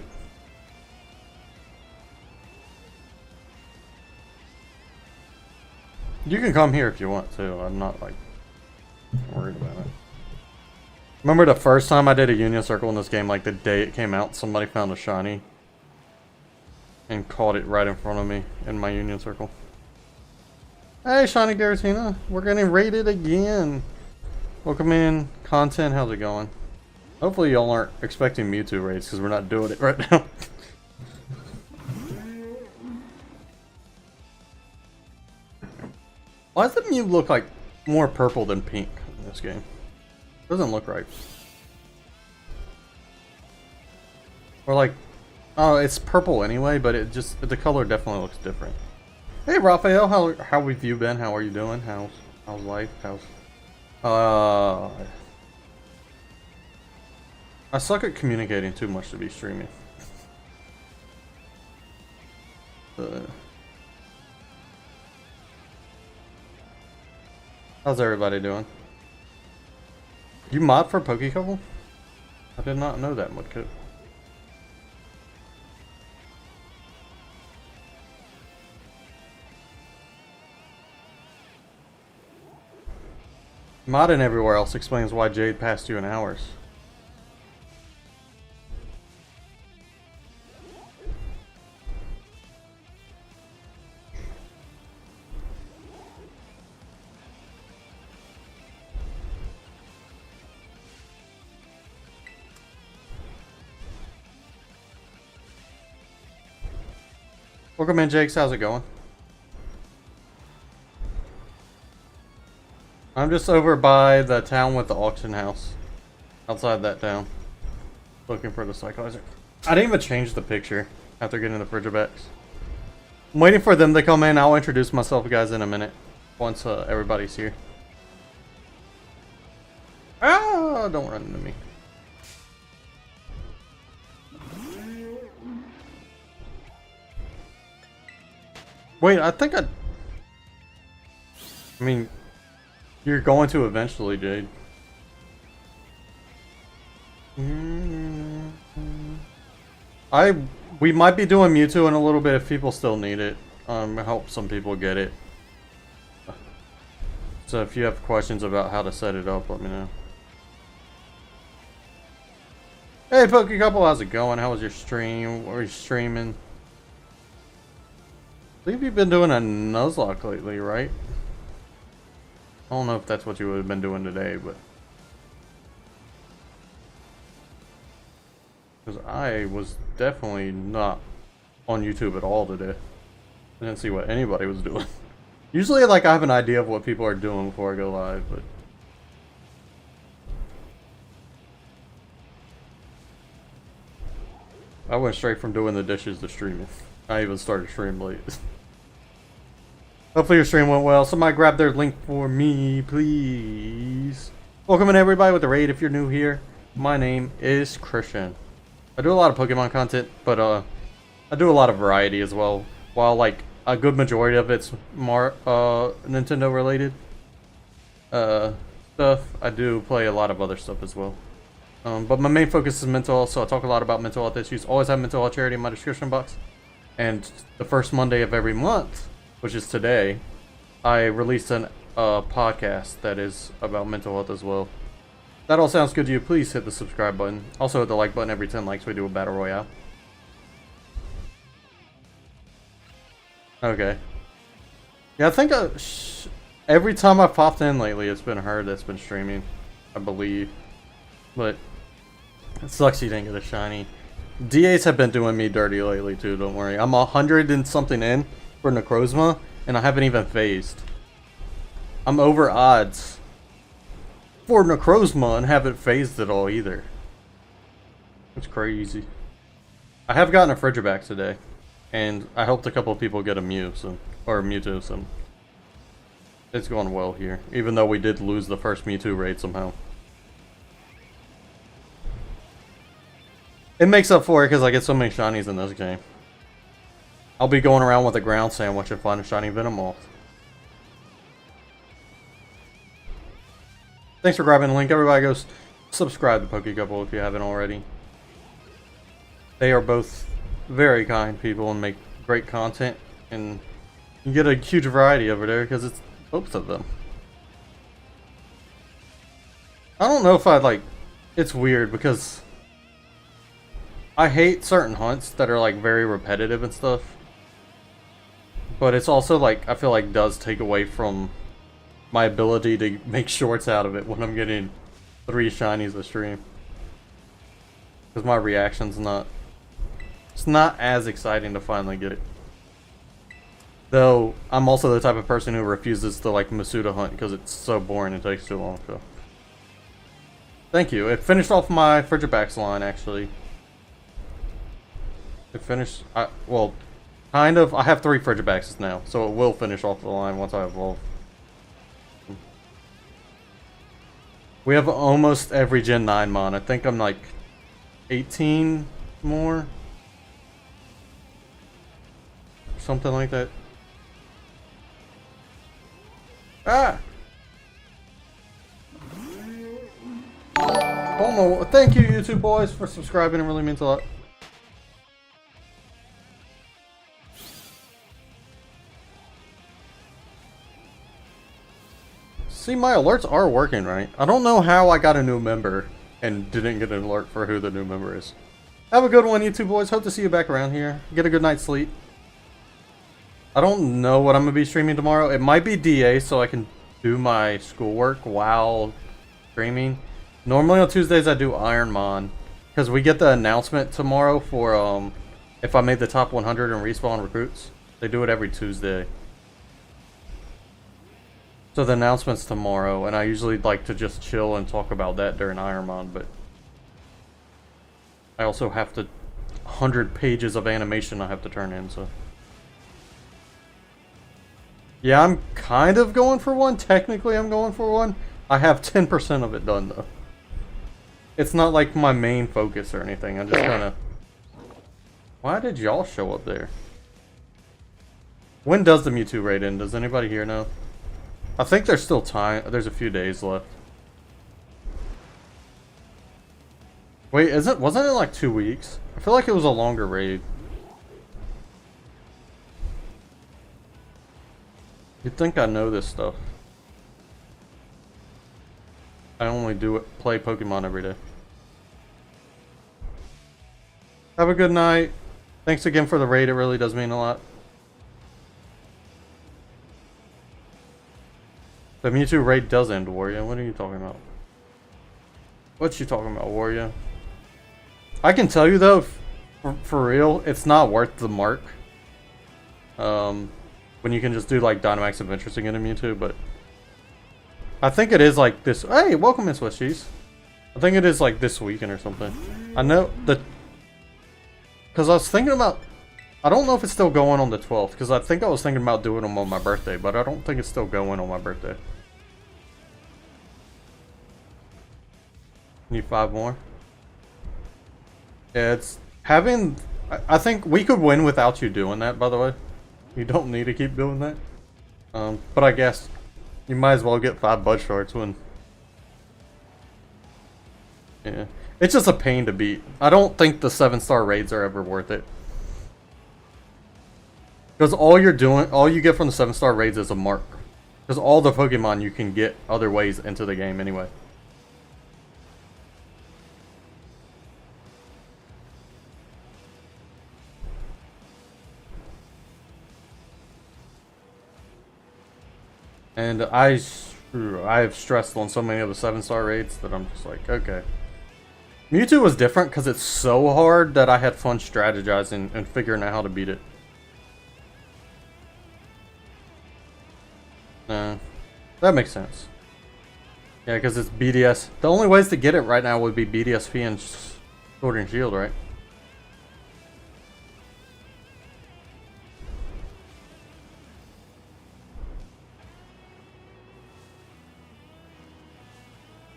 You can come here if you want to. I'm not like worried about it. Remember the first time I did a union circle in this game, like the day it came out, somebody found a shiny and caught it right in front of me in my union circle. Hey, Shiny Garatina, we're getting raided again. Welcome in, content, how's it going? Hopefully y'all aren't expecting Mewtwo raids because we're not doing it right now. Why does the Mew look like more purple than pink in this game? Doesn't look right. Or like, oh, it's purple anyway, but it just, the color definitely looks different. Hey Raphael, how have you been? How are you doing? How's life? I suck at communicating too much to be streaming. How's everybody doing? You mod for Pokecouple? I did not know that, Mudkip. Modding everywhere else explains why Jade passed you in hours. Welcome in, Jakes. How's it going? I'm just over by the town with the auction house. Outside that town. Looking for the cyclizer. I didn't even change the picture after getting the Frigibacks. I'm waiting for them to come in. I'll introduce myself, guys, in a minute. Once everybody's here. Ah! Don't run into me. Wait, I think I mean, you're going to eventually, Jade. We might be doing Mewtwo in a little bit if people still need it. I hope some people get it. So if you have questions about how to set it up, let me know. Hey, Pokecouple, how's it going? How was your stream? What are you streaming? I believe you've been doing a Nuzlocke lately, right? I don't know if that's what you would have been doing today, but... Because I was definitely not on YouTube at all today. I didn't see what anybody was doing. Usually, like, I have an idea of what people are doing before I go live, but... I went straight from doing the dishes to streaming. I even started streaming late. Hopefully your stream went well. Somebody grab their link for me, please. Welcome in everybody with the raid if you're new here. My name is Christian. I do a lot of Pokemon content, but I do a lot of variety as well. While like a good majority of it's more Nintendo related stuff, I do play a lot of other stuff as well. But my main focus is mental health, so I talk a lot about mental health issues. Always have mental health charity in my description box. And the first Monday of every month, which is today, I released a podcast that is about mental health as well. If that all sounds good to you, please hit the subscribe button. Also hit the like button. Every 10 likes we do a battle royale. Okay. Yeah, I think every time I've popped in lately, it's been her that's been streaming, I believe. But it sucks you didn't get a shiny. DAs have been doing me dirty lately too, don't worry. I'm 100 and something in for Necrozma, and I haven't even phased. I'm over odds for Necrozma and haven't phased at all either. It's crazy. I have gotten a Frigiback today, and I helped a couple of people get a Mew, or a Mewtwo, so it's going well here. Even though we did lose the first Mewtwo raid somehow. It makes up for it because I get so many shinies in this game. I'll be going around with a ground sandwich and find a shiny Venomoth. Thanks for grabbing the link. Everybody go subscribe to PokeCouple if you haven't already. They are both very kind people and make great content, and you get a huge variety over there because it's both of them. I don't know if I'd like... It's weird because I hate certain hunts that are like very repetitive and stuff. But it's also like, I feel like does take away from my ability to make shorts out of it when I'm getting 3 shinies a stream. Because my reaction's not... It's not as exciting to finally get it. Though, I'm also the type of person who refuses to like Masuda hunt because it's so boring and takes too long, so... Thank you. It finished off my Frigibax line, actually. It finished... well, kind of. I have 3 Frigibaxes now, so it will finish off the line once I evolve. We have almost every Gen 9 mon. I think I'm like 18 more. Something like that. Ah! Oh no, thank you YouTube boys for subscribing, it really means a lot. See, my alerts are working right. I don't know how I got a new member and didn't get an alert for who the new member is. Have a good one, YouTube boys. Hope to see you back around here. Get a good night's sleep. I don't know what I'm going to be streaming tomorrow. It might be DA so I can do my schoolwork while streaming. Normally on Tuesdays I do Ironmon. Because we get the announcement tomorrow for if I made the top 100 in respawn recruits. They do it every Tuesday. So the announcement's tomorrow, and I usually like to just chill and talk about that during Ironmon, but I also have to 100 pages of animation I have to turn in, so. Yeah, I'm kind of going for one. Technically, I'm going for one. I have 10% of it done, though. It's not like my main focus or anything. I'm just kind of... Why did y'all show up there? When does the Mewtwo raid end? Does anybody here know? I think there's still time. There's a few days left. Wait, wasn't it like 2 weeks? I feel like it was a longer raid. You'd think I know this stuff. I only play Pokemon every day. Have a good night. Thanks again for the raid. It really does mean a lot. The Mewtwo raid does end, Wario. What are you talking about? What you talking about, Wario? I can tell you though, for real, it's not worth the mark. When you can just do like Dynamax Adventure to get a Mewtwo, but I think it is like this. Hey, welcome in Swiss Cheese. I think it is like this weekend or something. I know that because I was thinking about. I don't know if it's still going on the 12th because I think I was thinking about doing them on my birthday, but I don't think it's still going on my birthday. Need 5 more. Yeah, it's having. I think we could win without you doing that. By the way. You don't need to keep doing that. But I guess you might as well get 5 Bud Shorts when... Yeah. It's just a pain to beat. I don't think the 7-star raids are ever worth it. Because all you get from the 7-star raids is a mark. Because all the Pokemon you can get other ways into the game anyway. And I've stressed on so many of the 7-star raids that I'm just like, okay. Mewtwo was different because it's so hard that I had fun strategizing and figuring out how to beat it. That makes sense. Yeah, because it's BDS. The only ways to get it right now would be BDSP and Sword and Shield, right?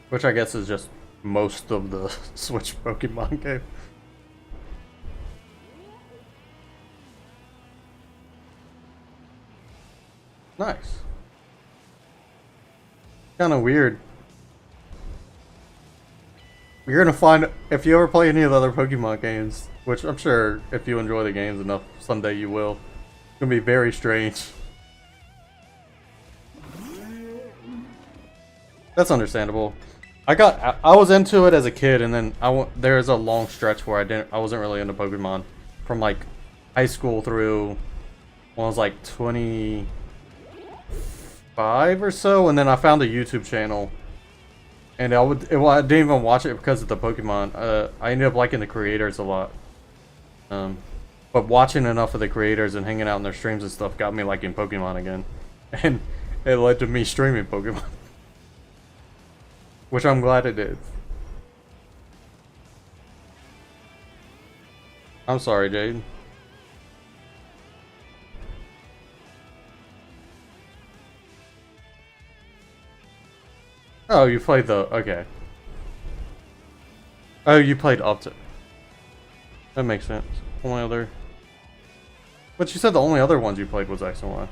Which I guess is just most of the Switch Pokemon game. Nice. Kind of weird. You're gonna find, if you ever play any of the other Pokemon games, which I'm sure if you enjoy the games enough, someday you will, it's gonna be very strange. That's understandable. I was into it as a kid, and then there's a long stretch where I wasn't really into Pokemon from like high school through when I was like 25 or so, and then I found a YouTube channel, and I didn't even watch it because of the Pokemon. I ended up liking the creators a lot, but watching enough of the creators and hanging out in their streams and stuff got me liking Pokemon again, and it led to me streaming Pokemon. Which I'm glad it did. I'm sorry, Jade. Oh, you played the... Okay. Oh, you played up to... That makes sense. Only other... But you said the only other ones you played was X and Y.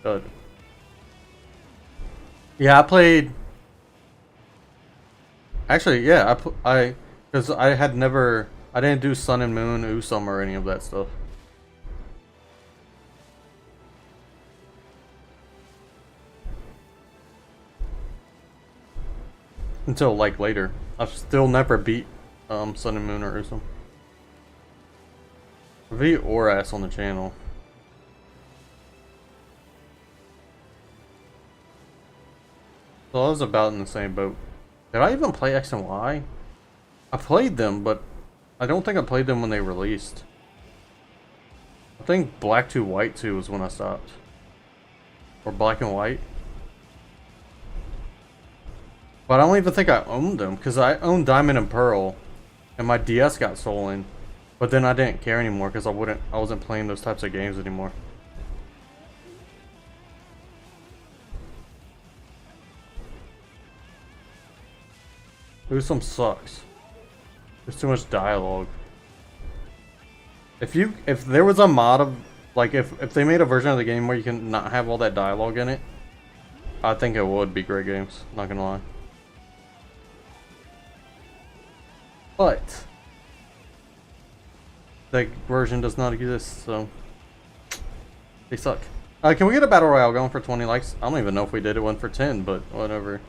Good. Yeah, I played... Actually, yeah, because I had never... I didn't do Sun and Moon, Usum, or any of that stuff. Until, like, later. I've still never beat Sun and Moon or Usum. I beat Oras on the channel. So I was about in the same boat. Did I even play X and Y? I played them, but I don't think I played them when they released. I think Black 2 White 2 was when I stopped. Or Black and White. But I don't even think I owned them, because I owned Diamond and Pearl, and my DS got stolen. But then I didn't care anymore, because I wasn't playing those types of games anymore. Usum sucks. There's too much dialogue. If there was a mod of, like, if they made a version of the game where you can not have all that dialogue in it, I think it would be great games, not gonna lie. But that version does not exist, so they suck. Can we get a battle royale going for 20 likes? I don't even know if we did. It went for 10, but whatever.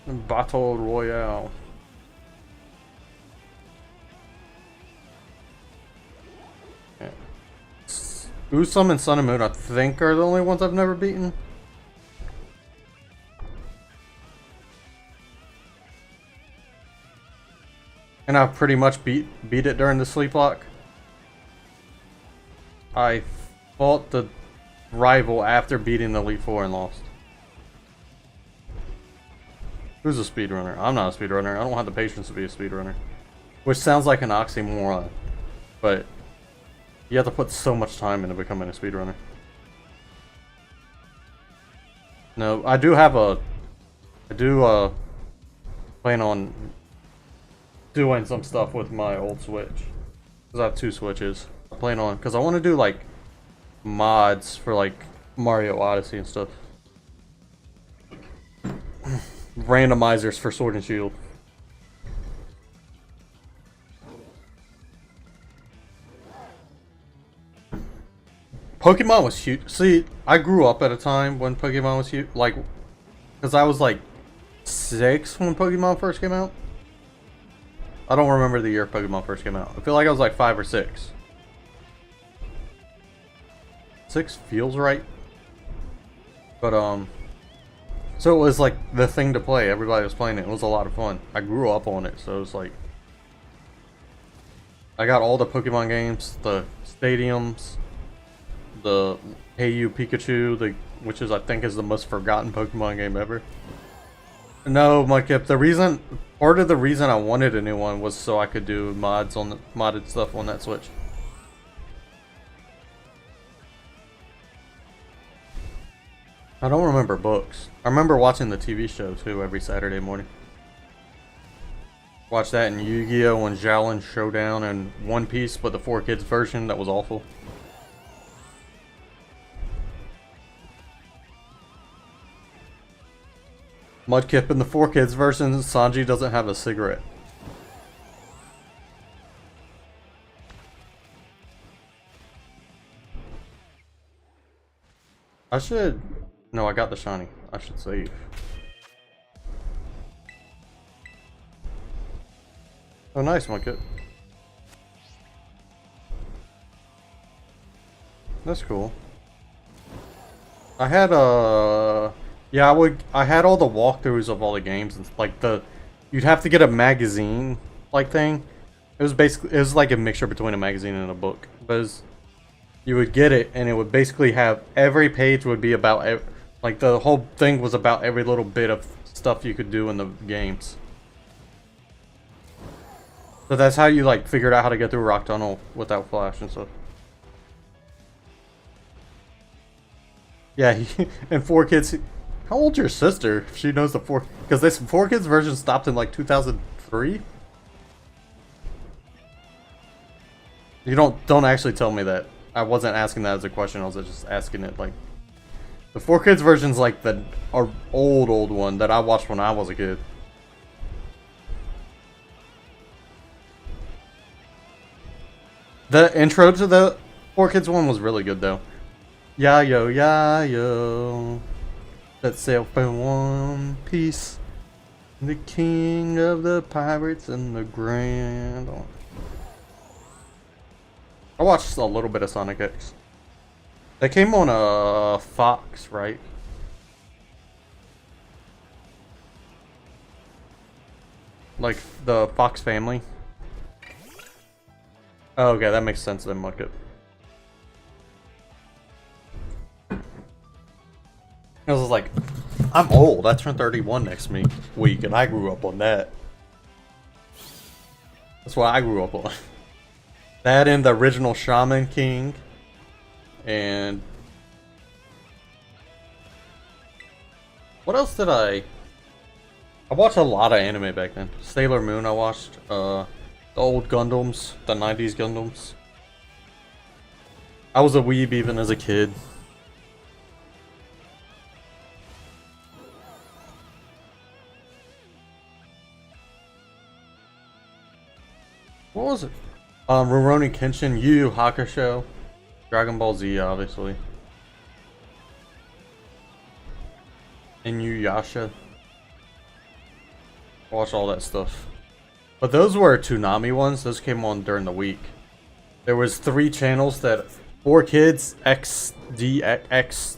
Battle royale. Yeah. Usum and Sun and Moon, I think, are the only ones I've never beaten. And I've pretty much beat it during the sleep lock. I fought the rival after beating the Elite Four and lost. Who's a speedrunner? I'm not a speedrunner. I don't have the patience to be a speedrunner. Which sounds like an oxymoron. But you have to put so much time into becoming a speedrunner. No, I do plan on doing some stuff with my old Switch. Because I have 2 Switches. I plan on, because I want to do like mods for like Mario Odyssey and stuff. Randomizers for Sword and Shield. Pokemon was huge. See, I grew up at a time when Pokemon was huge. Like, because I was like 6 when Pokemon first came out. I don't remember the year Pokemon first came out. I feel like I was like 5 or 6. 6 feels right. But, so it was like the thing to play. Everybody was playing it. It was a lot of fun. I grew up on it, so it was like... I got all the Pokemon games, the stadiums, the Hey You Pikachu, which is, I think, is the most forgotten Pokemon game ever. No, Mudkip, part of the reason I wanted a new one was so I could do modded stuff on that Switch. I don't remember books. I remember watching the TV show too every Saturday morning. Watch that in Yu-Gi-Oh! And Xiaolin Showdown and One Piece, but the 4Kids version that was awful. Mudkip in the 4Kids version, Sanji doesn't have a cigarette. I should... No, I got the shiny. I should save. Oh, nice, Mudkip. That's cool. I had yeah, I had all the walkthroughs of all the games and like you'd have to get a magazine like thing. It was like a mixture between a magazine and a book. Because you would get it and it would basically have every page would be about like the whole thing was about every little bit of stuff you could do in the games. So that's how you like figured out how to get through Rock Tunnel without Flash and stuff. Yeah, and 4Kids. How old's your sister? If she knows the because this 4Kids version stopped in like 2003. You don't actually tell me that. I wasn't asking that as a question. I was just asking it like the 4Kids version's like the old one that I watched when I was a kid. The intro to the 4Kids one was really good though. Yeah yo, let's sail for one piece. The king of the pirates and the grand. I watched a little bit of Sonic X. They came on Fox, right? Like the Fox family. Oh, okay, that makes sense then, Mucket. I was like, I'm old. I turn 31 next week, and I grew up on that. That's what I grew up on. That and the original Shaman King. And... what else did I watched a lot of anime back then. Sailor Moon I watched. The old Gundams. The 90s Gundams. I was a weeb even as a kid. What was it? Rurouni Kenshin, Yu Yu Hakusho, Dragon Ball Z, obviously, Inuyasha. Watch all that stuff. But those were Toonami ones. Those came on during the week. There was 3 channels that 4Kids, XDX,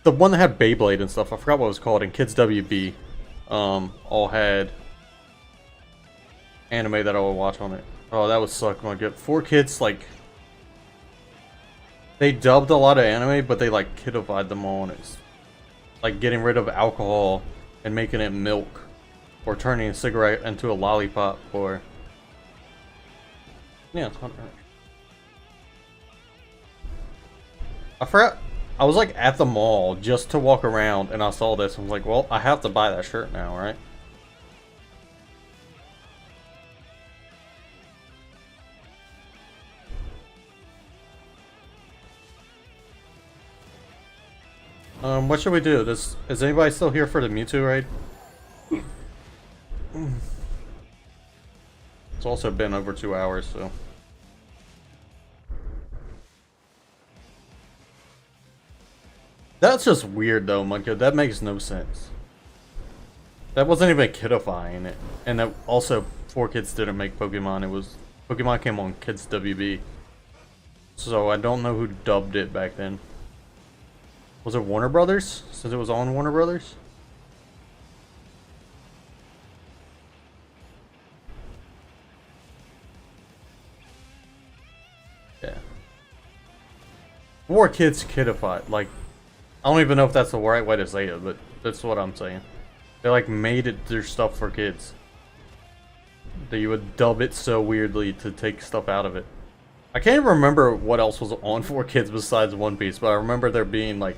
the one that had Beyblade and stuff. I forgot what it was called. And Kids WB, all had anime that I would watch on it. Oh, that would suck when I get 4Kids, like, they dubbed a lot of anime, but they like kidified them all, and it's like getting rid of alcohol and making it milk, or turning a cigarette into a lollipop, or yeah, it's not right. I forgot. I was like at the mall just to walk around, and I saw this. I was like, well, I have to buy that shirt now, right? What should we do? Is anybody still here for the Mewtwo raid? It's also been over 2 hours, so. That's just weird though, Monkey. That makes no sense. That wasn't even kidifying it. And that also 4Kids didn't make Pokemon. It was Pokemon came on Kids WB. So I don't know who dubbed it back then. Was it Warner Brothers? Since it was on Warner Brothers? Yeah. 4Kids kidified. Like, I don't even know if that's the right way to say it, but that's what I'm saying. They like made it their stuff for kids. That you would dub it so weirdly to take stuff out of it. I can't even remember what else was on 4Kids besides One Piece, but I remember there being like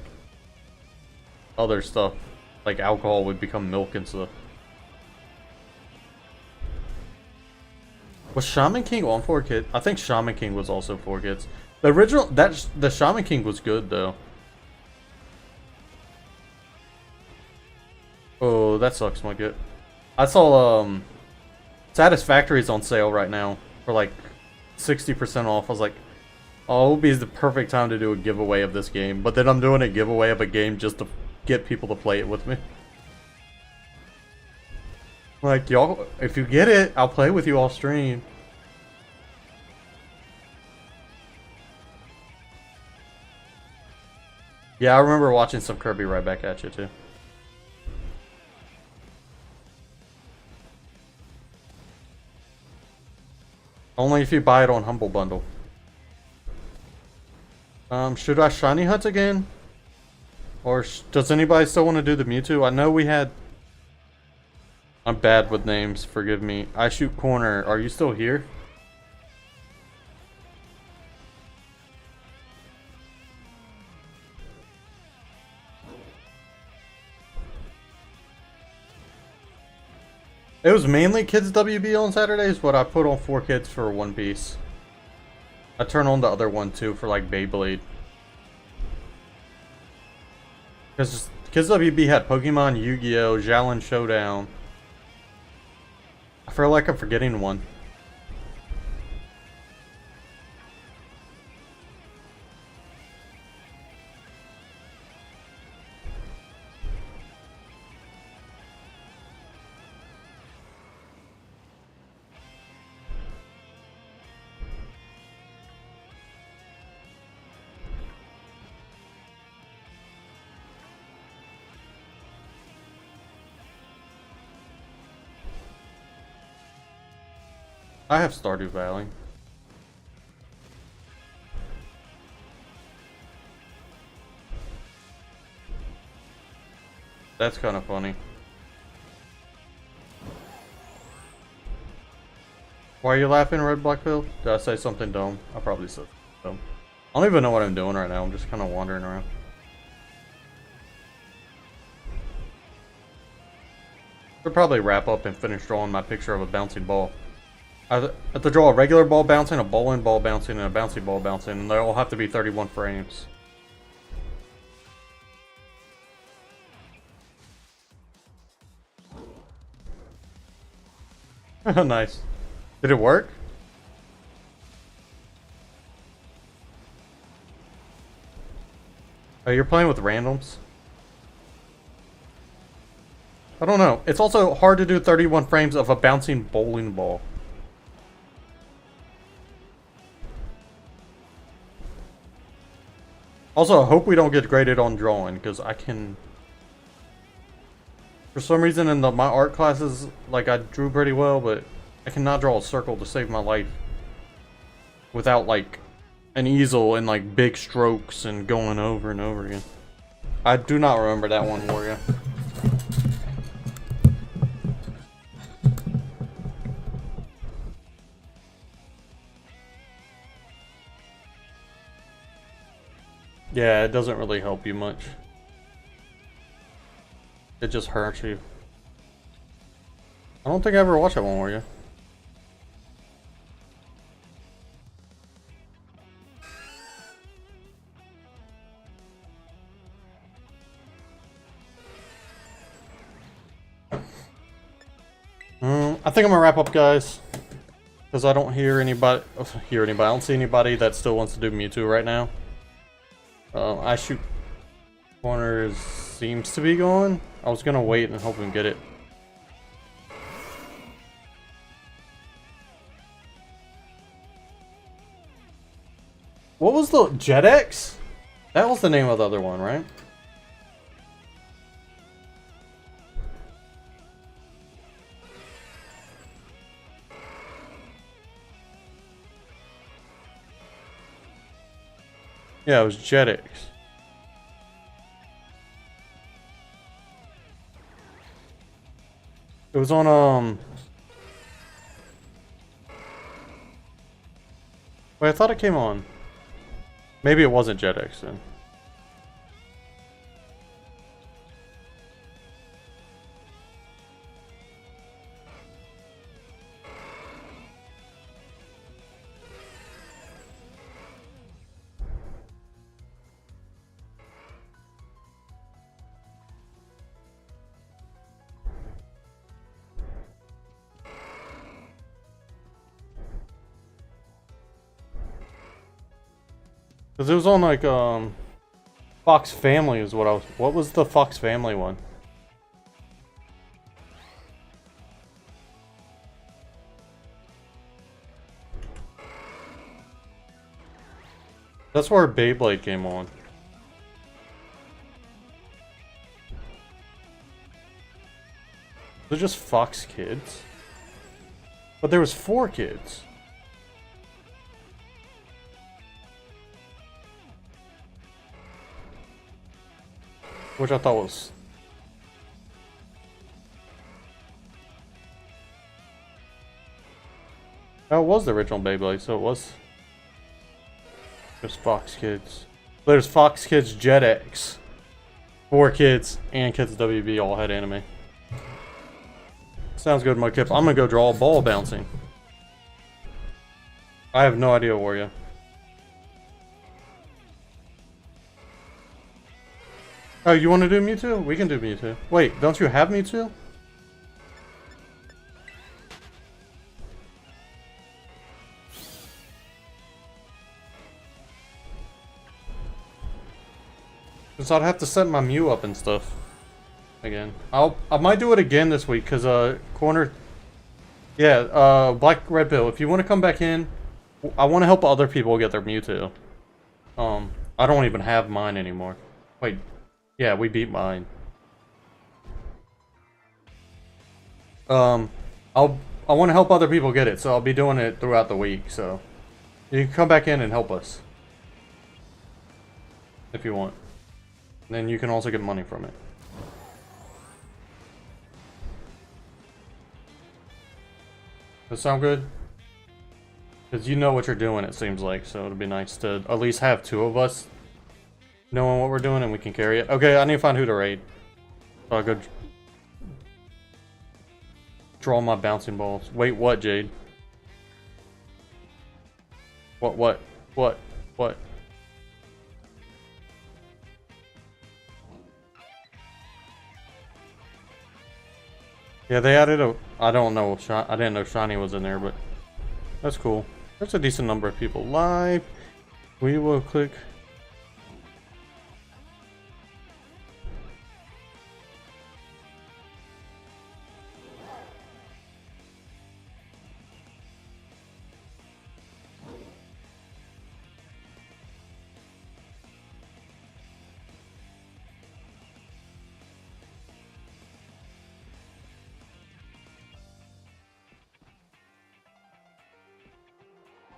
other stuff, like alcohol would become milk and stuff. Was Shaman King on 4Kids? I think Shaman King was also 4Kids. The original, the Shaman King was good though. Oh, that sucks, my good. I saw Satisfactory's on sale right now for like 60% off. I was like, oh, it would be the perfect time to do a giveaway of this game. But then I'm doing a giveaway of a game just to get people to play it with me. Like, y'all, if you get it, I'll play with you all stream. Yeah, I remember watching some Kirby right back at you, too. Only if you buy it on Humble Bundle. Should I shiny hunt again? Or does anybody still want to do the Mewtwo? I know we had... I'm bad with names, forgive me. I Shoot Corner, are you still here? It was mainly Kids WB on Saturdays, but I put on 4 kids for One Piece. I turn on the other one too for like Beyblade. Because Kids WB had Pokemon, Yu-Gi-Oh!, Xiaolin Showdown. I feel like I'm forgetting one. I have Stardew Valley. That's kind of funny. Why are you laughing, Red Blackpill? Did I say something dumb? I probably said dumb. I don't even know what I'm doing right now. I'm just kind of wandering around. I'll probably wrap up and finish drawing my picture of a bouncing ball. I have to draw a regular ball bouncing, a bowling ball bouncing, and a bouncy ball bouncing, and they all have to be 31 frames. Nice. Did it work? Oh, you're playing with randoms? I don't know. It's also hard to do 31 frames of a bouncing bowling ball. Also, I hope we don't get graded on drawing, because I can... For some reason in my art classes, like, I drew pretty well, but I cannot draw a circle to save my life. Without, like, an easel and, like, big strokes and going over and over again. I do not remember that one, Warrior. Yeah, it doesn't really help you much. It just hurts you. I don't think I ever watched that one, were you? I think I'm gonna wrap up, guys. Because I don't hear anybody. I don't see anybody that still wants to do Mewtwo right now. I Shoot Corners seems to be going. I was gonna wait and hope and get it. What was the JetX? That was the name of the other one, right? Yeah, it was JetX. It was on, wait, I thought it came on. Maybe it wasn't JetX then. Because it was on like, Fox Family is what I was... What was the Fox Family one? That's where Beyblade came on. They're just Fox Kids. But there was 4 kids. Which I thought was... Oh, it was the original Beyblade, so it was... There's Fox Kids. There's Fox Kids Jetix. 4 kids and Kids WB all had anime. Sounds good, my kip. I'm gonna go draw a ball bouncing. I have no idea where you. Oh, you want to do Mewtwo? We can do Mewtwo. Wait, don't you have Mewtwo? Because I'd have to set my Mew up and stuff. Again. I might do it again this week, because, corner... Yeah, Black Red Pill, if you want to come back in, I want to help other people get their Mewtwo. I don't even have mine anymore. Wait, yeah, we beat mine. I want to help other people get it, so I'll be doing it throughout the week, so... You can come back in and help us. If you want. And then you can also get money from it. Does that sound good? Because you know what you're doing, it seems like, so it'd be nice to at least have 2 of us knowing what we're doing and we can carry it. Okay, I need to find who to raid. So I'll go draw my bouncing balls. Wait, what, Jade? What? Yeah, they added a... I don't know. I didn't know Shiny was in there, but... That's cool. There's a decent number of people live. We will click...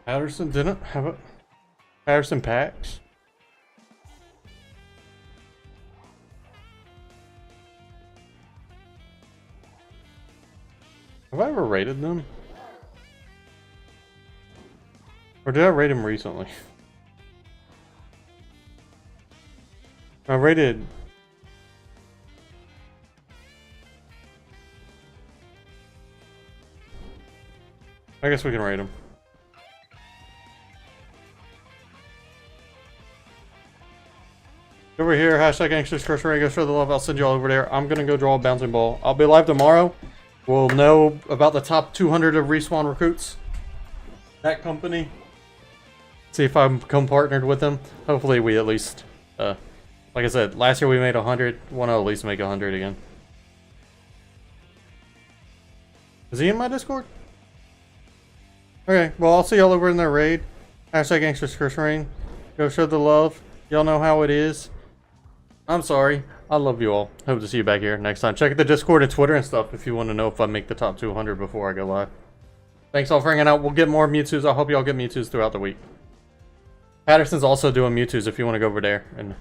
Patterson didn't have it. Patterson packs. Have I ever rated them? Or did I rate them recently? I rated... I guess we can rate them. Over here, hashtag anxious crush ray, go show the love, I'll send you all over there. I'm gonna go draw a bouncing ball. I'll be live tomorrow. We'll know about the top 200 of Respawn recruits. That company. See if I'm become partnered with them. Hopefully we at least, like I said, last year we made 100. Want to at least make 100 again. Is he in my Discord? Okay, well I'll see y'all over in their raid. Hashtag anxious crush rain. Go show the love. Y'all know how it is. I'm sorry. I love you all. Hope to see you back here next time. Check out the Discord and Twitter and stuff if you want to know if I make the top 200 before I go live. Thanks all for hanging out. We'll get more Mewtwo's. I hope y'all get Mewtwo's throughout the week. Patterson's also doing Mewtwo's if you want to go over there and